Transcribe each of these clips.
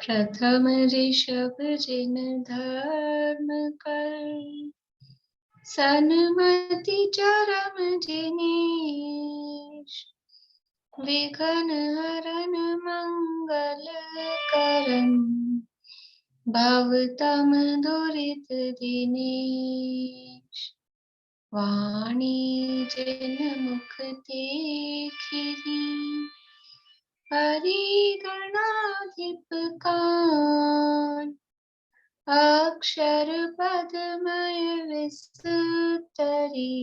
प्रथम ऋषभ जिन धर्म कर, सन्मति चरम जिनेश। विघ्न हरन मंगल करन, भवतम दुरित दिनेश। वाणी जिन मुख देखी, परिगणाधिप कान। अक्षर पदमय विस्तरी,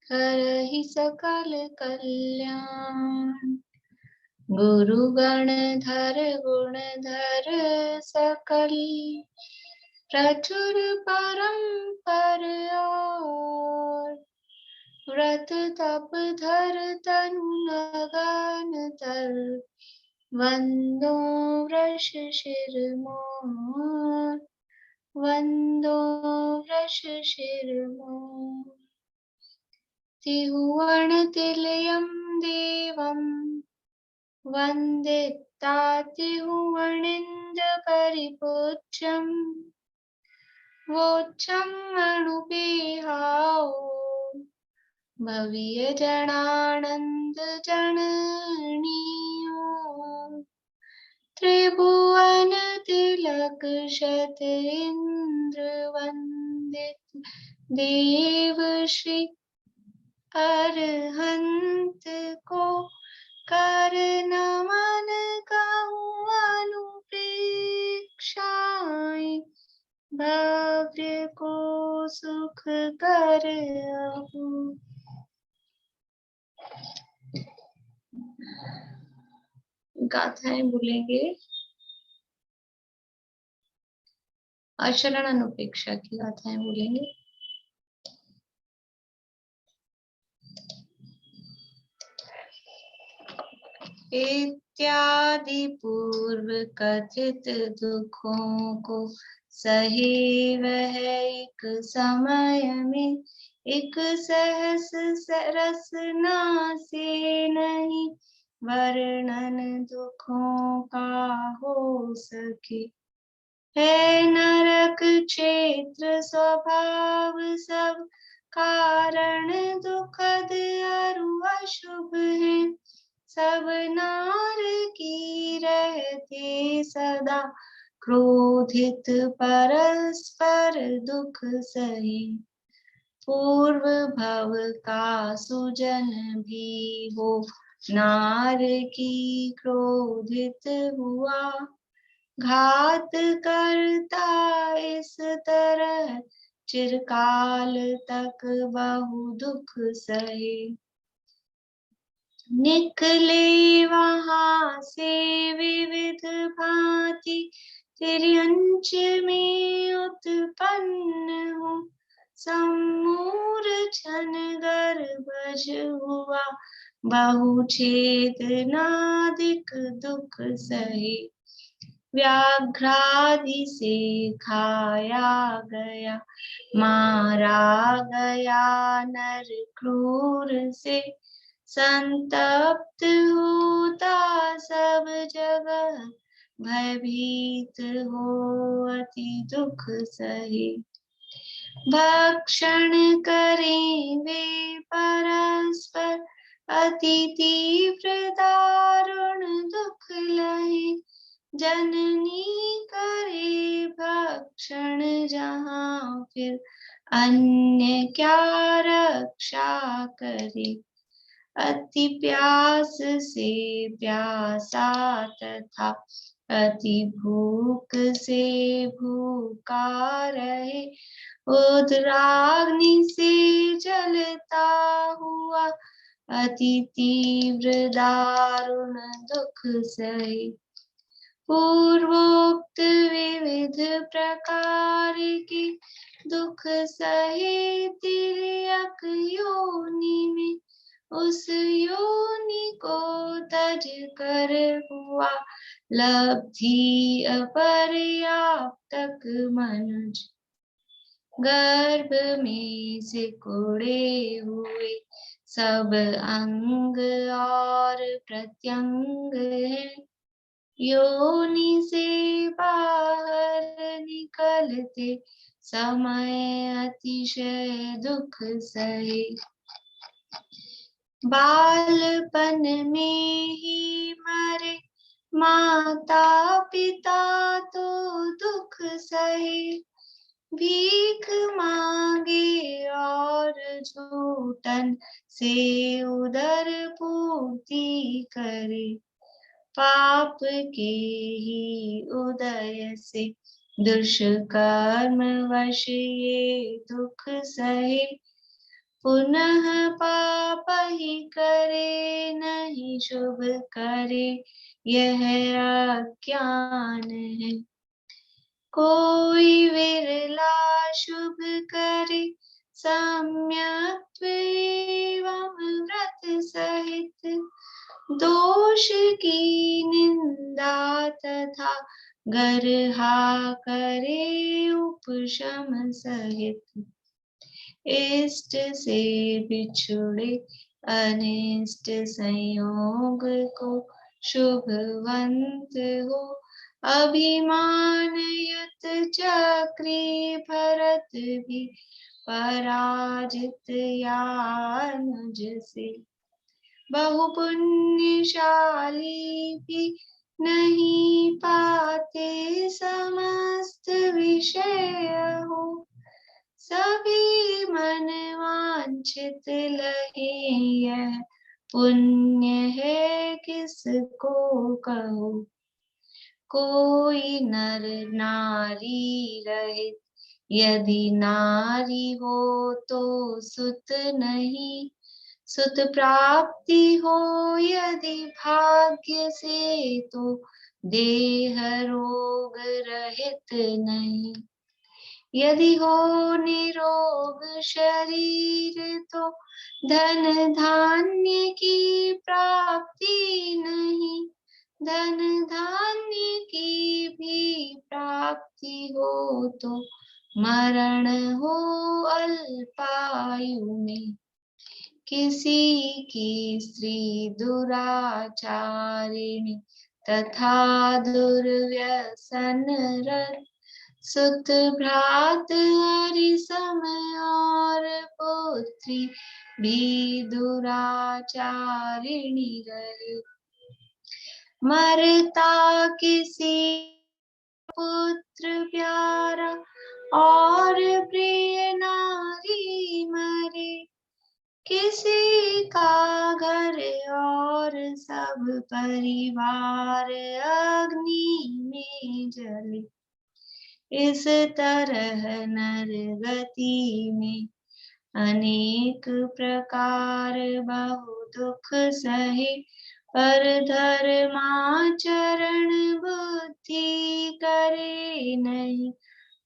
करहि सकल कल्याण। गुरु गणधर गुणधर सकल, प्रचुर परम्पर और। व्रत तप धर तनु लगन तर, वंदो वृष शिरमोर। वंदो वृष शिरमोर। तिहुवन तिलयं देवं, वंदिता तिहुवनिंद्र परिपूज्यं। वोच्चं अणुपेहाओ, भव्य जनानंद जननीयो। त्रिभुवन तिलक शत इंद्र वंदित, देव श्री अरहंत को। कर नमन कहूँ अनुप्रेक्षाएं, भव्य को सुख कर अहू। गाथाएं बोलेंगे। आचरण अनुपेक्षा की गाथाएं बोलेंगे। इत्यादि पूर्व कथित दुखों को, सहे वह एक समय में। एक सहस सरस ना से नहीं, वर्णन दुखों का हो सके। है नरक क्षेत्र स्वभाव सब, कारण दुखद अरु अशुभ है। सब नार की रहते सदा, क्रोधित परस्पर दुख सहे। पूर्व भव का सुजन भी हो, नार की क्रोधित हुआ। घात करता इस तरह, चिरकाल तक बहु दुख सहे। निकले वहां से विविध भांति, तिर्यंच में उत्पन्न हो। सम्मूर छन गर्भज हुआ, बहुछेद नादिक दुख सहे। व्याघ्रादि से खाया गया, मारा गया नर क्रूर से। संतप्त होता सब जगह, भयभीत हो अति दुख सहे। भक्षण करें वे परस्पर, अति तीव्र दारुण दुख लहे। जननी करे भक्षण जहाँ, फिर अन्य क्या रक्षा करे। अति प्यास से प्यासा तथा, अति भूख से भूखा रहे। उदराग्नि से जलता हुआ, अति तीव्र दारुण दुख सहे। पूर्वोक्त विविध प्रकार के दुख सहे, तिर्यक योनि में। उस योनि को तज कर हुआ, लब्धि अपर्याप्तक मनुज। गर्भ में सिकुड़े हुए सब अंग और प्रत्यंग है। योनि से बाहर निकलते समय अतिशय दुख सहे। बालपन में ही मरे माता पिता तो दुख सहे। भीख मांगे और झूठन से उदर पूर्ति करे। पाप के ही उदय से दुष्कर्म वश ये दुख सहे। पुनः पाप ही करे नहीं शुभ करे, यह अज्ञान है। कोई विरला शुभ करे सम्यक एवं व्रत सहित। दोष की निंदा तथा गर्हा करे उपशम सहित। इष्ट से बिछुड़े अनिष्ट संयोग को शुभवंत हो। अभिमान युत चक्री भरत भी पराजित यानुज से। बहु पुण्यशाली भी नहीं पाते समस्त विषय हो। सभी मन वांछित लहे यह पुण्य है किसको कहो। कोई नर नारी रहित यदि नारी हो तो सुत नहीं। सुत प्राप्ति हो यदि भाग्य से तो देह रोग रहित नहीं। यदि हो निरोग शरीर तो धन धान्य की प्राप्ति नहीं। धन धान्य की भी प्राप्ति हो तो मरण हो अल्पायु में। किसी की स्त्री दुराचारिणी तथा दुर्व्यसन रत। सुत भ्रात हरि सम और पुत्री भी दुराचारिणी रहे। मरता किसी पुत्र प्यारा और प्रिय नारी मरे। किसी का घर और सब परिवार अग्नि में जले। इस तरह नरगति में अनेक प्रकार बहु दुख सहे। पर धर्माचरण बुद्धि करे नहीं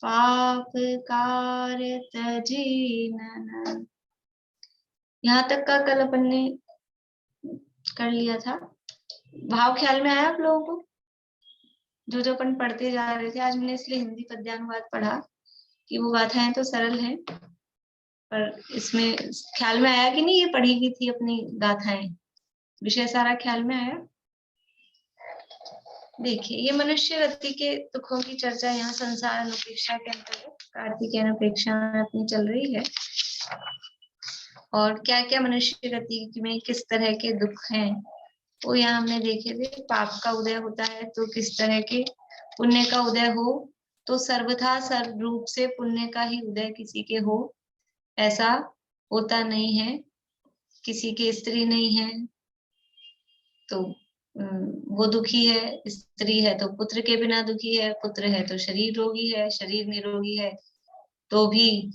पाप कार्य तजे नन। यहाँ तक का कल अपन ने कर लिया था। भाव ख्याल में आया आप लोगों को? जो अपन पढ़ते जा रहे थे, आज मैंने इसलिए हिंदी पद्यानुवाद पढ़ा कि वो गाथाएं तो सरल हैं, पर इसमें ख्याल में आया कि नहीं ये पढ़ी गई थी अपनी गाथाएं, विषय सारा ख्याल में आया? देखिए, ये मनुष्य गति के दुखों की चर्चा यहाँ संसार अनुपेक्षा के अंतर्गत कार्तिकेय अनुपेक्षा अपनी चल रही है। और क्या क्या मनुष्य गति में किस तरह के दुख हैं वो यहाँ हमने देखे थे। पाप का उदय होता है तो किस तरह के, पुण्य का उदय हो तो सर्वथा सर्व रूप से पुण्य का ही उदय किसी के हो ऐसा होता नहीं है। किसी के स्त्री नहीं है तो वो दुखी है, स्त्री है तो पुत्र के बिना दुखी है, पुत्र है तो शरीर रोगी है, शरीर निरोगी है तो भी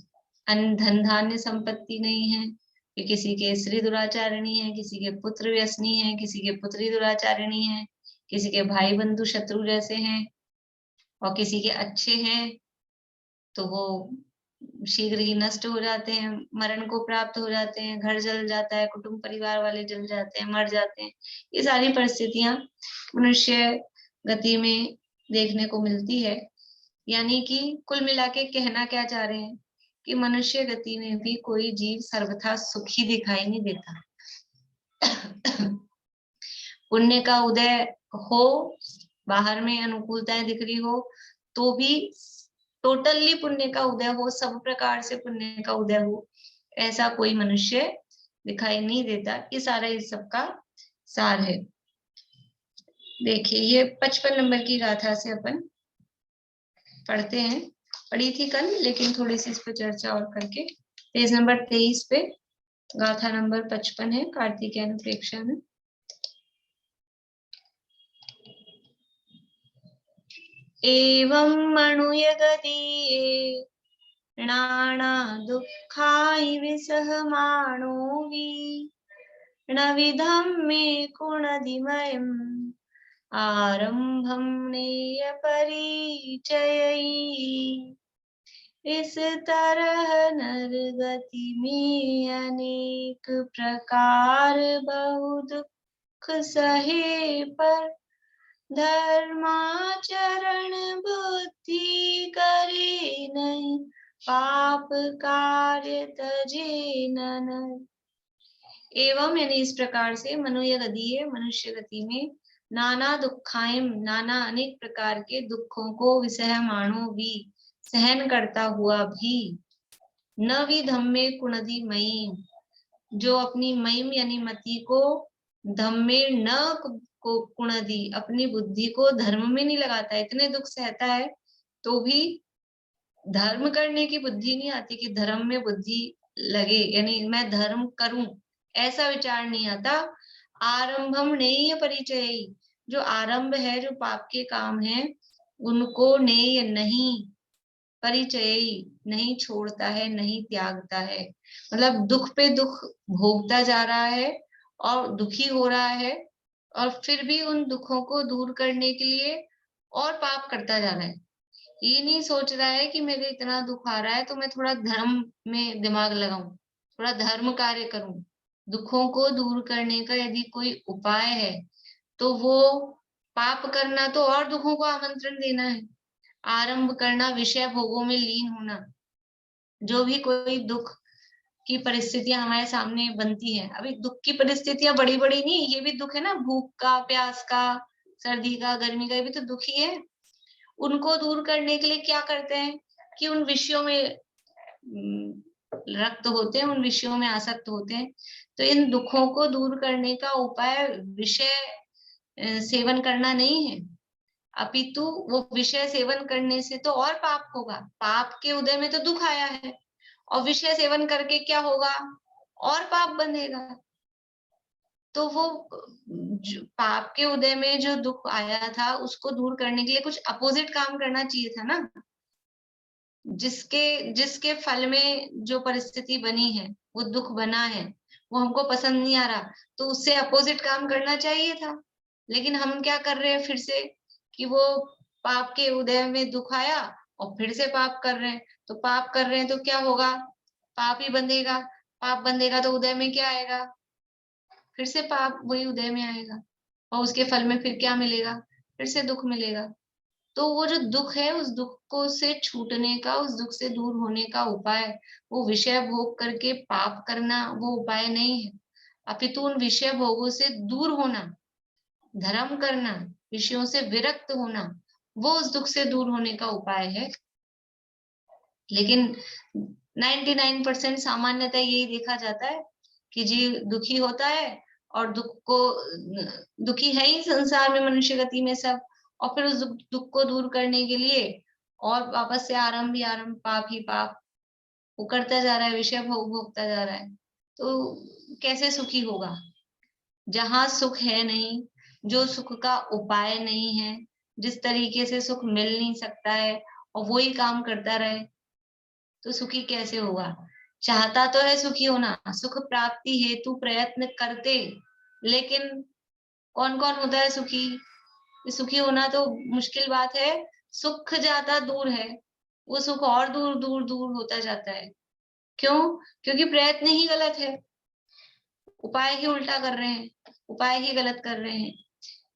अन्न धन धान्य संपत्ति नहीं है। कि किसी के स्त्री दुराचारिणी है, किसी के पुत्र व्यसनी है, किसी के पुत्री दुराचारिणी है, किसी के भाई बंधु शत्रु जैसे हैं, और किसी के अच्छे हैं तो वो शीघ्र ही नष्ट हो जाते हैं, मरण को प्राप्त हो जाते हैं, घर जल जाता है, कुटुंब परिवार वाले जल जाते हैं, मर जाते हैं। ये सारी परिस्थितियां मनुष्य गति में देखने को मिलती है। यानी कि कुल मिला के कहना क्या चाह रहे हैं कि मनुष्य गति में भी कोई जीव सर्वथा सुखी दिखाई नहीं देता। पुण्य का उदय हो बाहर में अनुकूलताएं दिख रही हो तो भी टोटली पुण्य का उदय हो, सब प्रकार से पुण्य का उदय हो, ऐसा कोई मनुष्य दिखाई नहीं देता। ये सारा इस सबका सार है। देखिए ये 55 नंबर की गाथा से अपन पढ़ते हैं, पढ़ी थी कल लेकिन थोड़ी सी इस पर चर्चा और करके। पेज नंबर 23 पे गाथा नंबर 55 है, कार्तिकेय प्रेक्षा में। एवं मनुयगदीये नाना दुःखाय विसहमाणो विधं मे कुणदिमयम् आरंभं नेय परिचयई। इस तरह नर गति में अनेक प्रकार बहु दुख सहे पर धर्माचरण बुद्धि करे नहीं पाप कार्य तजे नर। एवं यानी इस प्रकार से मनुष्य गति है, मनुष्य गति में नाना दुखायम नाना अनेक प्रकार के दुखों को विसहमाणो भी सहन करता हुआ भी न विधम्मे कुणदी मयीम जो अपनी मयिम यानी मति को धम्मे न कुणदी अपनी बुद्धि को धर्म में नहीं लगाता, इतने दुख सहता है तो भी धर्म करने की बुद्धि नहीं आती कि धर्म में बुद्धि लगे यानी मैं धर्म करूं, ऐसा विचार नहीं आता। आरंभम नेय परिचय जो आरंभ है, जो पाप के काम है उनको नेय नहीं परिचय नहीं छोड़ता है, नहीं त्यागता है। मतलब दुख पे दुख भोगता जा रहा है और दुखी हो रहा है और फिर भी उन दुखों को दूर करने के लिए और पाप करता जा रहा है। ये नहीं सोच रहा है कि मेरे इतना दुख आ रहा है तो मैं थोड़ा धर्म में दिमाग लगाऊं, थोड़ा धर्म कार्य करूं। दुखों को दूर करने का यदि कोई उपाय है तो वो पाप करना तो और दुखों को आमंत्रण देना है, आरंभ करना, विषय भोगों में लीन होना। जो भी कोई दुख की परिस्थितियां हमारे सामने बनती है, अभी दुख की परिस्थितियां बड़ी बड़ी नहीं, ये भी दुख है ना, भूख का, प्यास का, सर्दी का, गर्मी का, ये भी तो दुख ही है। उनको दूर करने के लिए क्या करते हैं कि उन विषयों में रक्त होते हैं, उन विषयों में आसक्त होते हैं। तो इन दुखों को दूर करने का उपाय विषय सेवन करना नहीं है, अपितु वो विषय सेवन करने से तो और पाप होगा। पाप के उदय में तो दुख आया है और विषय सेवन करके क्या होगा, और पाप बंधेगा। तो वो पाप के उदय में जो दुख आया था उसको दूर करने के लिए कुछ अपोजिट काम करना चाहिए था ना। जिसके जिसके फल में जो परिस्थिति बनी है, वो दुख बना है, वो हमको पसंद नहीं आ रहा, तो उससे अपोजिट काम करना चाहिए था। लेकिन हम क्या कर रहे हैं फिर से कि वो पाप के उदय में दुख आया और फिर से पाप कर रहे हैं। तो पाप कर रहे हैं तो क्या होगा, पाप ही बंधेगा, पाप बंधेगा तो उदय में क्या आएगा, फिर से पाप वही उदय में आएगा और उसके फल में फिर क्या मिलेगा, फिर से दुख मिलेगा। तो वो जो दुख है, उस दुख को से छूटने का, उस दुख से दूर होने का उपाय वो विषय भोग करके पाप करना वो उपाय नहीं है, अपितु उन विषय भोगों से दूर होना, धर्म करना, विषयों से विरक्त होना, वो उस दुख से दूर होने का उपाय है। लेकिन 99% सामान्यतः यही देखा जाता है कि जी दुखी होता है और दुखी है ही संसार में, मनुष्य गति में सब, और फिर उस दुख को दूर करने के लिए और वापस से आरंभ ही आरंभ, पाप ही पाप वो करता जा रहा है, विषय भोगता जा रहा है। तो कैसे सुखी होगा जहां सुख है नहीं, जो सुख का उपाय नहीं है, जिस तरीके से सुख मिल नहीं सकता है और वो ही काम करता रहे, तो सुखी कैसे होगा। चाहता तो है सुखी होना, सुख प्राप्ति हेतु प्रयत्न करते, लेकिन कौन कौन होता है सुखी, सुखी होना तो मुश्किल बात है, सुख जाता दूर है, वो सुख और दूर दूर दूर होता जाता है। क्यों? क्योंकि प्रयत्न ही गलत है, उपाय ही उल्टा कर रहे हैं, उपाय ही गलत कर रहे हैं।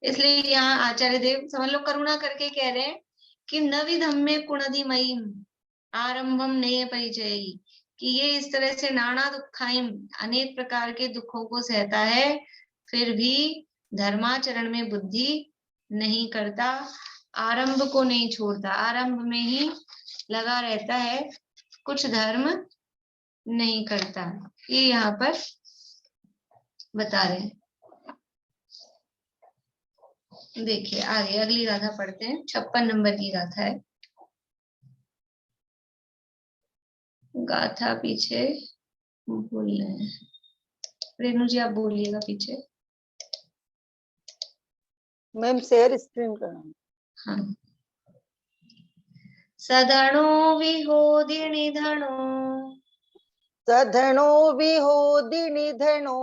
इसलिए यहाँ आचार्य देव समझ लो करुणा करके कह रहे हैं कि नविधम्मे कुणदी मयीम आरंभम नेय परिचय, कि ये इस तरह से नाना दुखाइम अनेक प्रकार के दुखों को सहता है, फिर भी धर्माचरण में बुद्धि नहीं करता, आरंभ को नहीं छोड़ता, आरंभ में ही लगा रहता है, कुछ धर्म नहीं करता। ये यहाँ पर बता रहे हैं। देखिए आगे अगली गाथा पढ़ते हैं। 56 नंबर की गाथा है। गाथा पीछे बोल रहे हैं, रेणु जी आप बोलिएगा पीछे। मैम शेयर स्क्रीन करना। हाँ। सधणो विहोदि निधनो, सधनो विहोदि निधनो,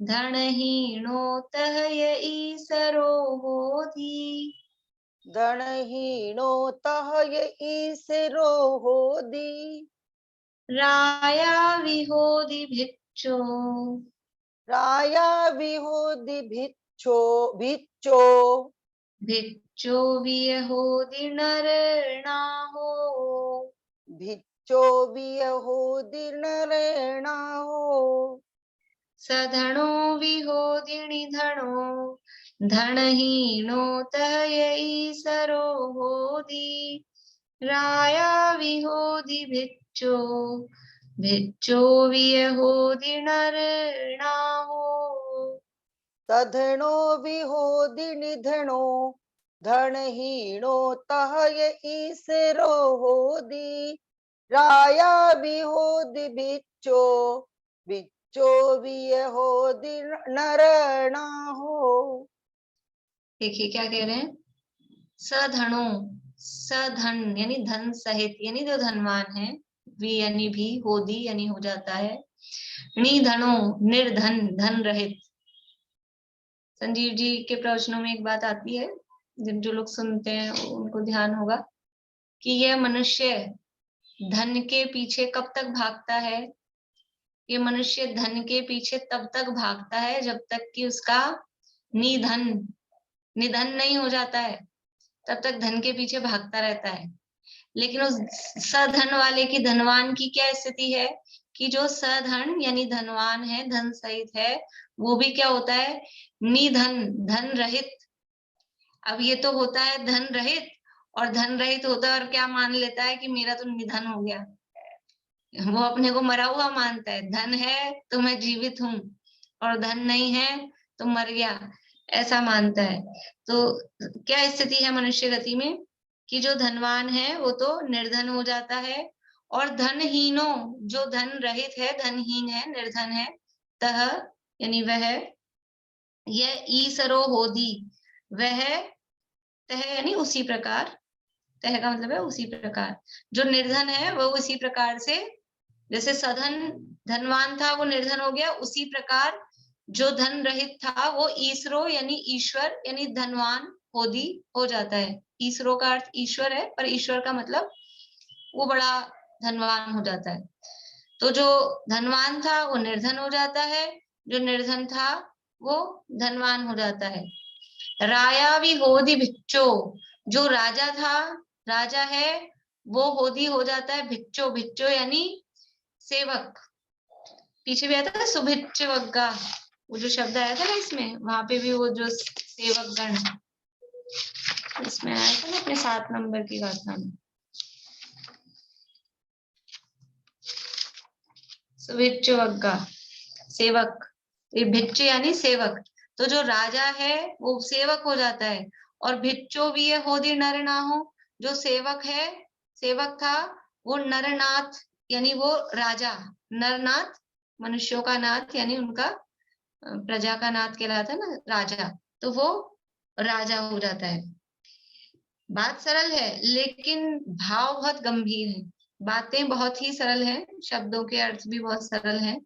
धनहीनो तह ईसरो होधी, धनहीनो तह ईसरो होदी, राया विहोदि भिक्षो, राया विहोदि भिक्षो, भिक्षो भिक्षो विहोदि नरणाहो, भिक्षो विहोदि नरेणाहो, सधणो विहोदि निधनो, धनहीनो तह ईसरो होधी, राया विहोदि भिक्षो, भिक्षो विहोदि नरणाहो। सधनो विहोदि निधनो, धनहीनो तह ईसरो होदी, राया विहोदि भिक्षो, भिक्षो विहोदि नरणाहो। देखिए क्या कह रहे हैं, सधनो, सधन यानी धन सहित, यानी जो धनवान है, वी यानी भी, होदी यानी हो जाता है, निधनो निर्धन धन रहित। संजीव जी के प्रवचनों में एक बात आती है, जो लोग सुनते हैं उनको ध्यान होगा कि यह मनुष्य धन के पीछे कब तक भागता है, ये मनुष्य धन के पीछे तब तक भागता है जब तक कि उसका निधन, निधन नहीं हो जाता है, तब तक धन के पीछे भागता रहता है। लेकिन उस सधन वाले की, धनवान की क्या स्थिति है कि जो सधन यानी धनवान है, धन सहित है, वो भी क्या होता है, निधन धन रहित। अब ये तो होता है धन रहित, और धन रहित होता है और क्या मान लेता है कि मेरा तो निधन हो गया, वो अपने को मरा हुआ मानता है। धन है तो मैं जीवित हूँ, और धन नहीं है तो मर गया, ऐसा मानता है। तो क्या स्थिति है मनुष्य गति में कि जो धनवान है वो तो निर्धन हो जाता है, और धनहीनो जो धन रहित है, धनहीन है, निर्धन है, तह यानी वह, यह ईसरो होदी वह, तह यानी उसी प्रकार, तह का मतलब है उसी प्रकार, जो निर्धन है वो उसी प्रकार से, जैसे सधन धनवान था वो निर्धन हो गया, उसी प्रकार जो धन रहित था वो ईसरो यानी ईश्वर यानी धनवान होदी हो जाता है। ईसरो का अर्थ ईश्वर है, पर ईश्वर का मतलब वो बड़ा धनवान हो जाता है। तो जो धनवान था वो निर्धन हो जाता है, जो निर्धन था वो धनवान हो जाता है। राया भी होदी भिक्षो, जो राजा था, राजा है, वो होदी हो जाता है भिक्षो, भिक्षो यानी सेवक। पीछे भी आया था सुभिच्छ वग्गा, वो जो शब्द आया था ना इसमें, वहां पे भी वो जो सेवक गण इसमें आया था ना अपने 7 नंबर की गाथा में, सुभिच्छ वग्गा सेवक, ये भिच्छ यानी सेवक। तो जो राजा है वो सेवक हो जाता है, और भिक्षो भी है होदी नर ना हो, जो सेवक है, सेवक था, वो नरनाथ यानी वो राजा, नरनाथ मनुष्यों का नाथ यानी उनका प्रजा का नाथ कहलाता है ना राजा, तो वो राजा हो जाता है। बात सरल है लेकिन भाव बहुत गंभीर है। बातें बहुत ही सरल हैं, शब्दों के अर्थ भी बहुत सरल हैं,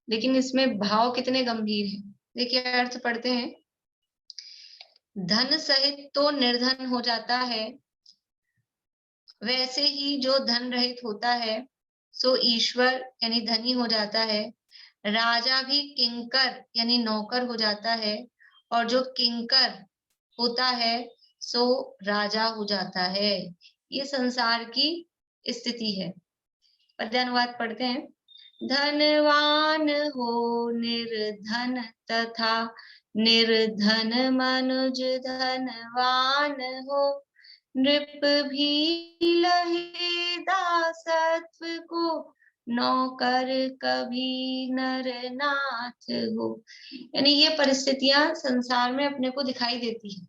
लेकिन इसमें भाव कितने गंभीर हैं। देखिए अर्थ पढ़ते हैं। धन सहित तो निर्धन हो जाता है, वैसे ही जो धन रहित होता है सो ईश्वर यानी धनी हो जाता है। राजा भी किंकर यानी नौकर हो जाता है, और जो किंकर होता है सो राजा हो जाता है। ये संसार की स्थिति है। पद्यानुवाद पढ़ते हैं। धनवान हो निर्धन तथा निर्धन मनुज धनवान हो, नृप भी लहे दासत्व को, नौकर कभी नर नाथ हो। यानी ये परिस्थितियां संसार में अपने को दिखाई देती है,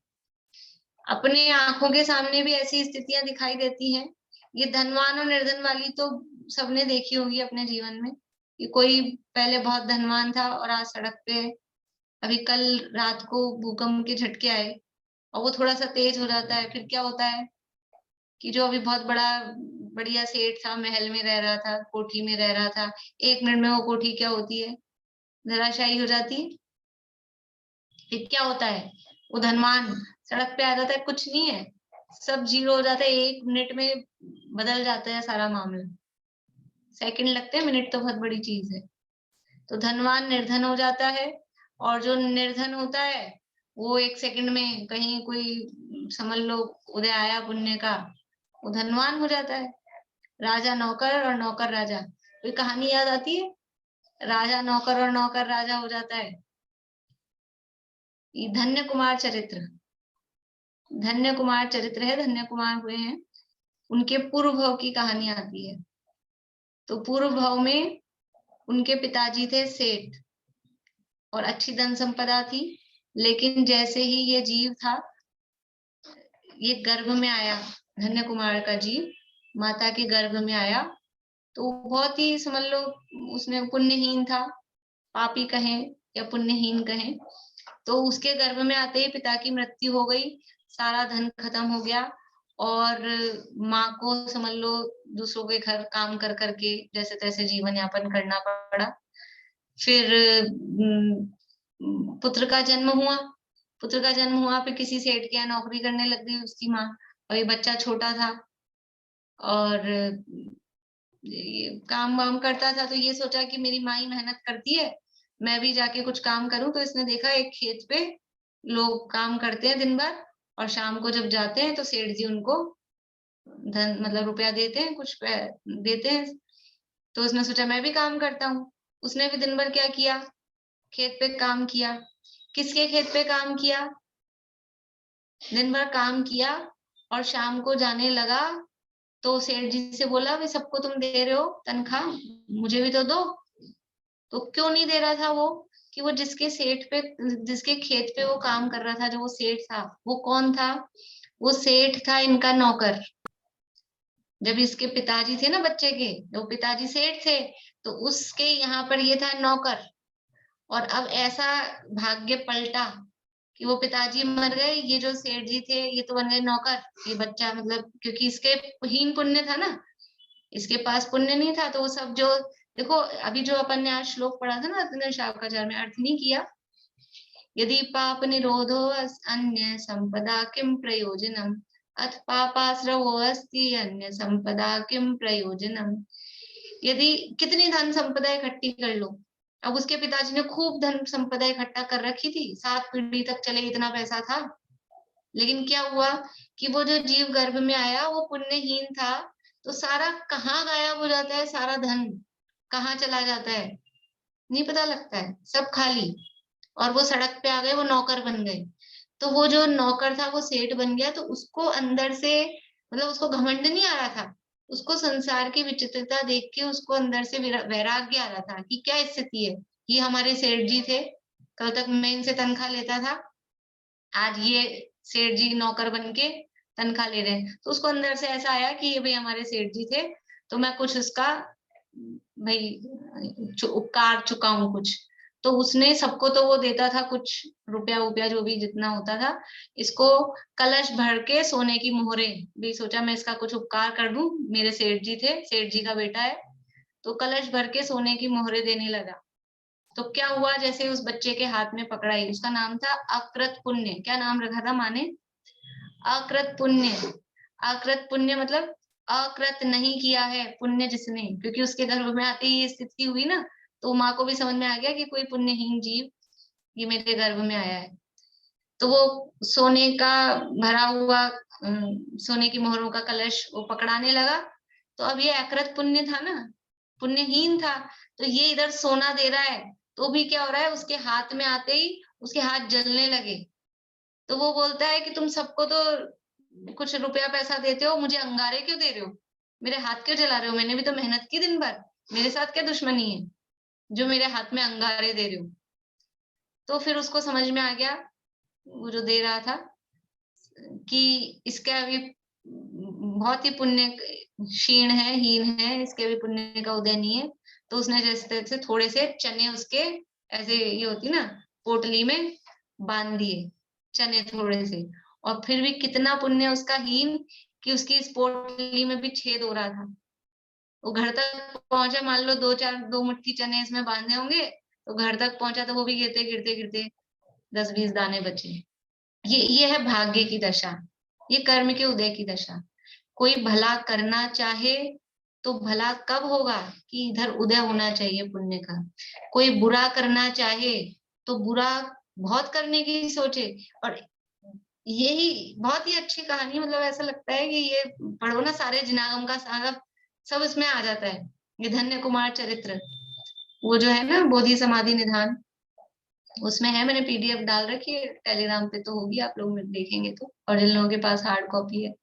अपने आंखों के सामने भी ऐसी स्थितियां दिखाई देती हैं। ये धनवान और निर्धन वाली तो सबने देखी होगी अपने जीवन में, कि कोई पहले बहुत धनवान था और आज सड़क पे, अभी कल रात को भूकंप के झटके आए और वो थोड़ा सा तेज हो जाता है, फिर क्या होता है कि जो अभी बहुत बड़ा बढ़िया सेठ था, महल में रह रहा था, कोठी में रह रहा था, 1 मिनट में वो कोठी क्या होती है, धराशायी हो जाती है। फिर क्या होता है, वो धनवान सड़क पे आ जाता है, कुछ नहीं है, सब जीरो हो जाता है, 1 मिनट में बदल जाता है सारा मामला। सेकंड लगते हैं, मिनट तो बहुत बड़ी चीज है। तो धनवान निर्धन हो जाता है, और जो निर्धन होता है वो 1 सेकंड में कहीं कोई समझ लो उदय आया पुण्य का, वो धनवान हो जाता है। राजा नौकर और नौकर राजा, कोई कहानी याद आती है, राजा नौकर और नौकर राजा हो जाता है। ये धन्य कुमार चरित्र, धन्य कुमार चरित्र है, धन्य कुमार हुए हैं, उनके पूर्व भव की कहानी आती है। तो पूर्व भव में उनके पिताजी थे सेठ और अच्छी धन संपदा थी, लेकिन जैसे ही ये जीव था, ये गर्भ में आया, धन्य कुमार का जीव माता के गर्भ में आया, तो बहुत ही समझ लो उसने पुण्यहीन था, पापी कहें या पुण्यहीन कहें, तो उसके गर्भ में आते ही पिता की मृत्यु हो गई, सारा धन खत्म हो गया, और माँ को समझ लो दूसरों के घर काम कर करके जैसे तैसे जीवन यापन करना पड़ा। फिर पुत्र का जन्म हुआ, पुत्र का जन्म हुआ, फिर किसी सेठ के यहाँ नौकरी करने लग गई उसकी माँ, और ये बच्चा छोटा था और ये काम वाम करता था, तो ये सोचा कि मेरी माँ ही मेहनत करती है, मैं भी जाके कुछ काम करूं। तो इसने देखा एक खेत पे लोग काम करते हैं दिन भर, और शाम को जब जाते हैं तो सेठ जी उनको धन मतलब रुपया देते हैं, कुछ देते हैं। तो उसने सोचा मैं भी काम करता हूँ, उसने भी दिन भर क्या किया, खेत पे काम किया। किसके खेत पे काम किया, दिन भर काम किया, और शाम को जाने लगा तो सेठ जी से बोला, भाई सबको तुम दे रहे हो तनख्वाह, मुझे भी तो दो। तो क्यों नहीं दे रहा था वो, कि वो जिसके सेठ पे, जिसके खेत पे वो काम कर रहा था, जो वो सेठ था, वो कौन था, वो सेठ था इनका नौकर। जब इसके पिताजी थे ना बच्चे के, जो पिताजी सेठ थे, तो उसके यहाँ पर ये था नौकर। और अब ऐसा भाग्य पलटा कि वो पिताजी मर गए, ये जो सेठ जी थे ये तो बन गए नौकर, ये बच्चा मतलब क्योंकि इसके हीन पुण्य था ना, इसके पास पुण्य नहीं था, तो वो सब जो देखो अभी जो अपन ने आज श्लोक पढ़ा था ना अतुल शावकाचार्य में, अर्थ नहीं किया, यदि पाप निरोधो अन्य संपदा किम प्रयोजनम, अथ पापाश्रवो अस्ति अन्य संपदा किम प्रयोजनम। यदि कितनी धन संपदा इकट्ठी कर लो, अब उसके पिताजी ने खूब धन संपदा इकट्ठा कर रखी थी, 7 पीढ़ी तक चले इतना पैसा था, लेकिन क्या हुआ कि वो जो जीव गर्भ में आया वो पुण्यहीन था, तो सारा कहाँ गायब हो जाता है, सारा धन कहाँ चला जाता है नहीं पता लगता है, सब खाली, और वो सड़क पे आ गए, वो नौकर बन गए। तो वो जो नौकर था वो सेठ बन गया, तो उसको अंदर से मतलब उसको घमंड नहीं आ रहा था, उसको संसार की विचित्रता देख के उसको अंदर से वैराग्य आ रहा था कि क्या स्थिति है, ये हमारे सेठ जी थे, कल तक मैं इनसे तनख्वाह लेता था, आज ये सेठ जी नौकर बन के तनख्वाह ले रहे हैं। तो उसको अंदर से ऐसा आया कि ये भाई हमारे सेठ जी थे, तो मैं कुछ उसका भाई उपकार चुकाऊं कुछ। तो उसने सबको तो वो देता था कुछ रुपया वुपया जो भी जितना होता था, इसको कलश भर के सोने की मोहरे भी सोचा मैं इसका कुछ उपकार कर दूं, मेरे सेठ जी थे, सेठ जी का बेटा है, तो कलश भर के सोने की मोहरे देने लगा। तो क्या हुआ, जैसे उस बच्चे के हाथ में पकड़ाई, उसका नाम था अकृत पुण्य। क्या नाम रखा था माने, अकृत पुण्य। अकृत पुण्य मतलब अकृत नहीं किया है पुण्य जिसने, क्योंकि उसके गर्भ में आते ही ये स्थिति हुई ना, तो माँ को भी समझ में आ गया कि कोई पुण्यहीन जीव ये मेरे गर्भ में आया है। तो वो सोने का भरा हुआ सोने की मोहरों का कलश वो पकड़ाने लगा। तो अब ये अकृत पुण्य था ना, पुण्यहीन था, तो ये इधर सोना दे रहा है, तो भी क्या हो रहा है, उसके हाथ में आते ही उसके हाथ जलने लगे। तो वो बोलता है कि तुम सबको तो कुछ रुपया पैसा देते हो, मुझे अंगारे क्यों दे रहे हो, मेरे हाथ क्यों जला रहे हो, मैंने भी तो मेहनत की दिन भर, मेरे साथ क्या दुश्मनी है जो मेरे हाथ में अंगारे दे रहे हो। तो फिर उसको समझ में आ गया, वो जो दे रहा था, कि इसका अभी बहुत ही पुण्य क्षीण है, हीन है, इसके अभी पुण्य का उदय नहीं है। तो उसने जैसे तैसे थोड़े से चने उसके ऐसे, ये होती ना, पोटली में बांध दिए चने थोड़े से। और फिर भी कितना पुण्य उसका हीन कि उसकी इस पोटली में भी छेद हो रहा था। वो घर तक पहुंचा, मान लो दो मुट्ठी चने इसमें बांधे होंगे, तो घर तक पहुंचा तो वो भी गिरते गिरते गिरते 10-20 दाने बचे। ये है भाग्य की दशा, ये कर्म के उदय की दशा। कोई भला करना चाहे तो भला कब होगा कि इधर उदय होना चाहिए पुण्य का। कोई बुरा करना चाहे तो बुरा बहुत करने की सोचे। और यही बहुत ही अच्छी कहानी, मतलब ऐसा लगता है कि ये पढ़ो ना, सारे जिनागम का सारा सब इसमें आ जाता है। ये धन्य कुमार चरित्र, वो जो है ना बोधि समाधि निधान, उसमें है, मैंने पीडीएफ डाल रखी है टेलीग्राम पे, तो होगी, आप लोग देखेंगे तो, और जिन लोगों के पास हार्ड कॉपी है।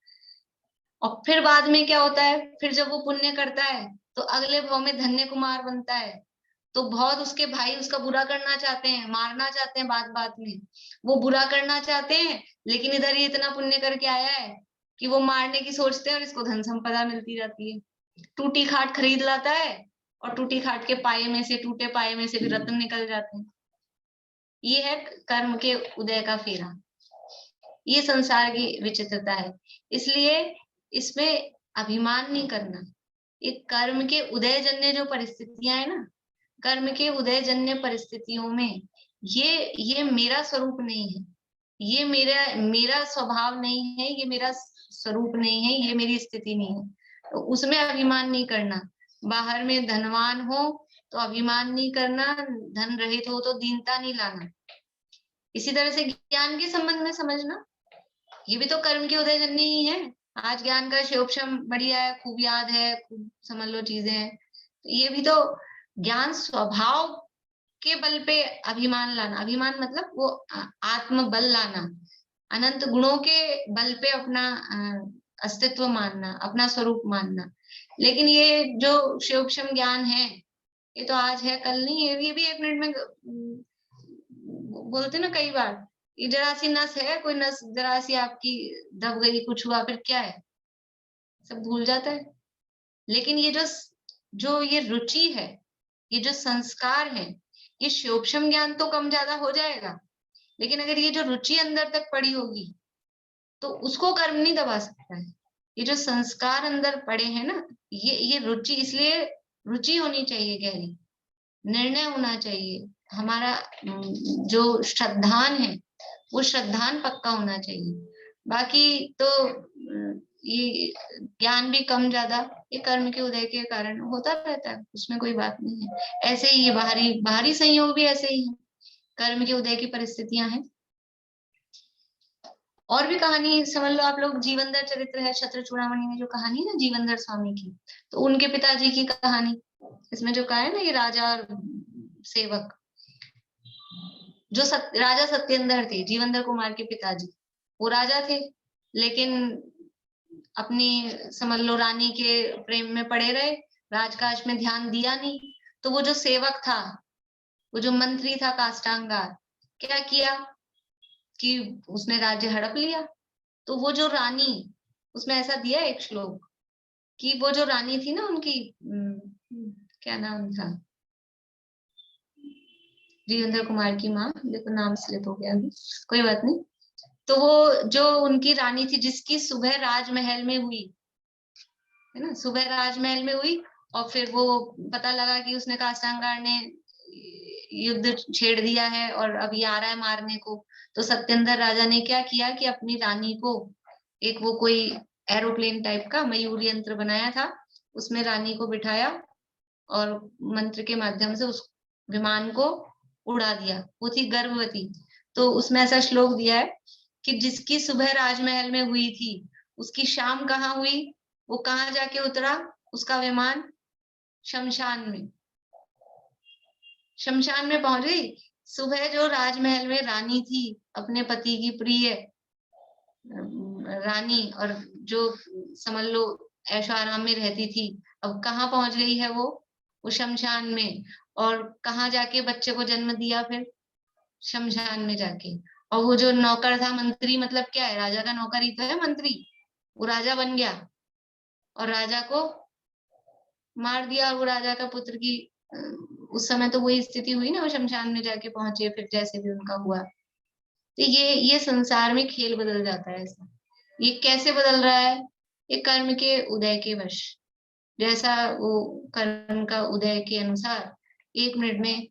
और फिर बाद में क्या होता है, फिर जब वो पुण्य करता है तो अगले भाव में धन्य कुमार बनता है। तो बहुत उसके भाई उसका बुरा करना चाहते हैं, मारना चाहते हैं, बात बात में वो बुरा करना चाहते हैं, लेकिन इधर ये इतना पुण्य करके आया है कि वो मारने की सोचते हैं और इसको धन संपदा मिलती जाती है। टूटी खाट खरीद लाता है और टूटी खाट के पाए में से, टूटे पाए में से भी रत्न निकल जाते हैं। ये है कर्म के उदय का फेरा, ये संसार की विचित्रता है। इसलिए इसमें अभिमान नहीं करना। ये कर्म के उदय जन्य जो परिस्थितियां है ना, कर्म के उदय जन्य परिस्थितियों में ये मेरा स्वरूप नहीं है, ये मेरा मेरा स्वभाव नहीं है, ये मेरा स्वरूप नहीं है, ये मेरी स्थिति नहीं है, तो उसमें अभिमान नहीं करना। बाहर में धनवान हो तो अभिमान नहीं करना, धन रहित हो तो दीनता नहीं लाना। इसी तरह से ज्ञान के संबंध में समझना, ये भी तो कर्म की उदयजन्य ही है। आज ज्ञान का क्षोभम बढ़िया है, खूब याद है, खूब समझ लो चीजें हैं, तो ये भी तो ज्ञान स्वभाव के बल पे अभिमान लाना, अभिमान मतलब वो आत्म बल लाना, अनंत गुणों के बल पे अपना अस्तित्व मानना, अपना स्वरूप मानना। लेकिन ये जो क्षोभम ज्ञान है, ये तो आज है कल नहीं, ये भी 1 मिनट में बोलते ना कई बार, ये जरा सी नस है, कोई नस जरा सी आपकी दब गई, कुछ हुआ, फिर क्या है, सब भूल जाता है। लेकिन ये जो ये रुचि है, ये जो संस्कार है, ये सूक्ष्म ज्ञान तो कम ज्यादा हो जाएगा, लेकिन अगर ये जो रुचि अंदर तक पड़ी होगी तो उसको कर्म नहीं दबा सकता है। ये जो संस्कार अंदर पड़े हैं ना, ये रुचि, इसलिए रुचि होनी चाहिए गहरी, निर्णय होना चाहिए हमारा, जो श्रद्धान है वो श्रद्धान पक्का होना चाहिए। बाकी तो ये ज्ञान भी कम ज्यादा ये कर्म के उदय के कारण होता रहता है, उसमें कोई बात नहीं है। ऐसे ही ये बाहरी बाहरी संयोग भी ऐसे ही है, कर्म के उदय की परिस्थितियां हैं। और भी कहानी समझ लो आप लोग, जीवनधर चरित्र है छत्र चूड़ामणि में, जो कहानी है ना जीवनधर स्वामी की, तो उनके पिताजी की कहानी इसमें जो कहा है ना, ये राजा और सेवक, जो राजा सत्येंद्र थे, जीवनधर कुमार के पिताजी, वो राजा थे, लेकिन अपनी समझ लो रानी के प्रेम में पड़े रहे, राजकाज में ध्यान दिया नहीं। तो वो जो सेवक था, वो जो मंत्री था काष्टांगार, क्या किया कि उसने राज्य हड़प लिया। तो वो जो रानी, उसमें ऐसा दिया एक श्लोक कि वो जो रानी थी ना उनकी, क्या नाम था, जीवेंद्र कुमार की माँ, देखो नाम स्लिप हो गया अभी, कोई बात नहीं। तो वो जो उनकी रानी थी, जिसकी सुबह राजमहल में हुई है ना, सुबह राजमहल में हुई, और फिर वो पता लगा कि उसने काष्टांगार ने युद्ध छेड़ दिया है और अभी आ रहा है मारने को। तो सत्येंद्र राजा ने क्या किया कि अपनी रानी को एक वो कोई एरोप्लेन टाइप का मयूर यंत्र बनाया था, उसमें रानी को बिठाया और मंत्र के माध्यम से उस विमान को उड़ा दिया। वो थी गर्भवती। तो उसमें ऐसा श्लोक दिया है कि जिसकी सुबह राजमहल में हुई थी, उसकी शाम कहाँ हुई, वो कहाँ जाके उतरा, उसका विमान शमशान में, शमशान में पहुंच गई। सुबह जो राजमहल में रानी थी, अपने पति की प्रिय रानी, और जो समझ लो ऐशो आराम में रहती थी, अब कहाँ पहुंच गई है वो शमशान में। और कहाँ जाके बच्चे को जन्म दिया फिर? शमशान में जाके। और वो जो नौकर था, मंत्री मतलब क्या है, राजा का नौकर ही तो है मंत्री, वो राजा बन गया और राजा को मार दिया। और वो राजा का पुत्र की उस समय तो वही स्थिति हुई ना, वो शमशान में जाके पहुंचे, फिर जैसे भी उनका हुआ। तो ये संसार में खेल बदल जाता है ऐसा। ये कैसे बदल रहा है? ये कर्म के उदय के वश, जैसा वो कर्म का उदय के अनुसार 1 मिनट में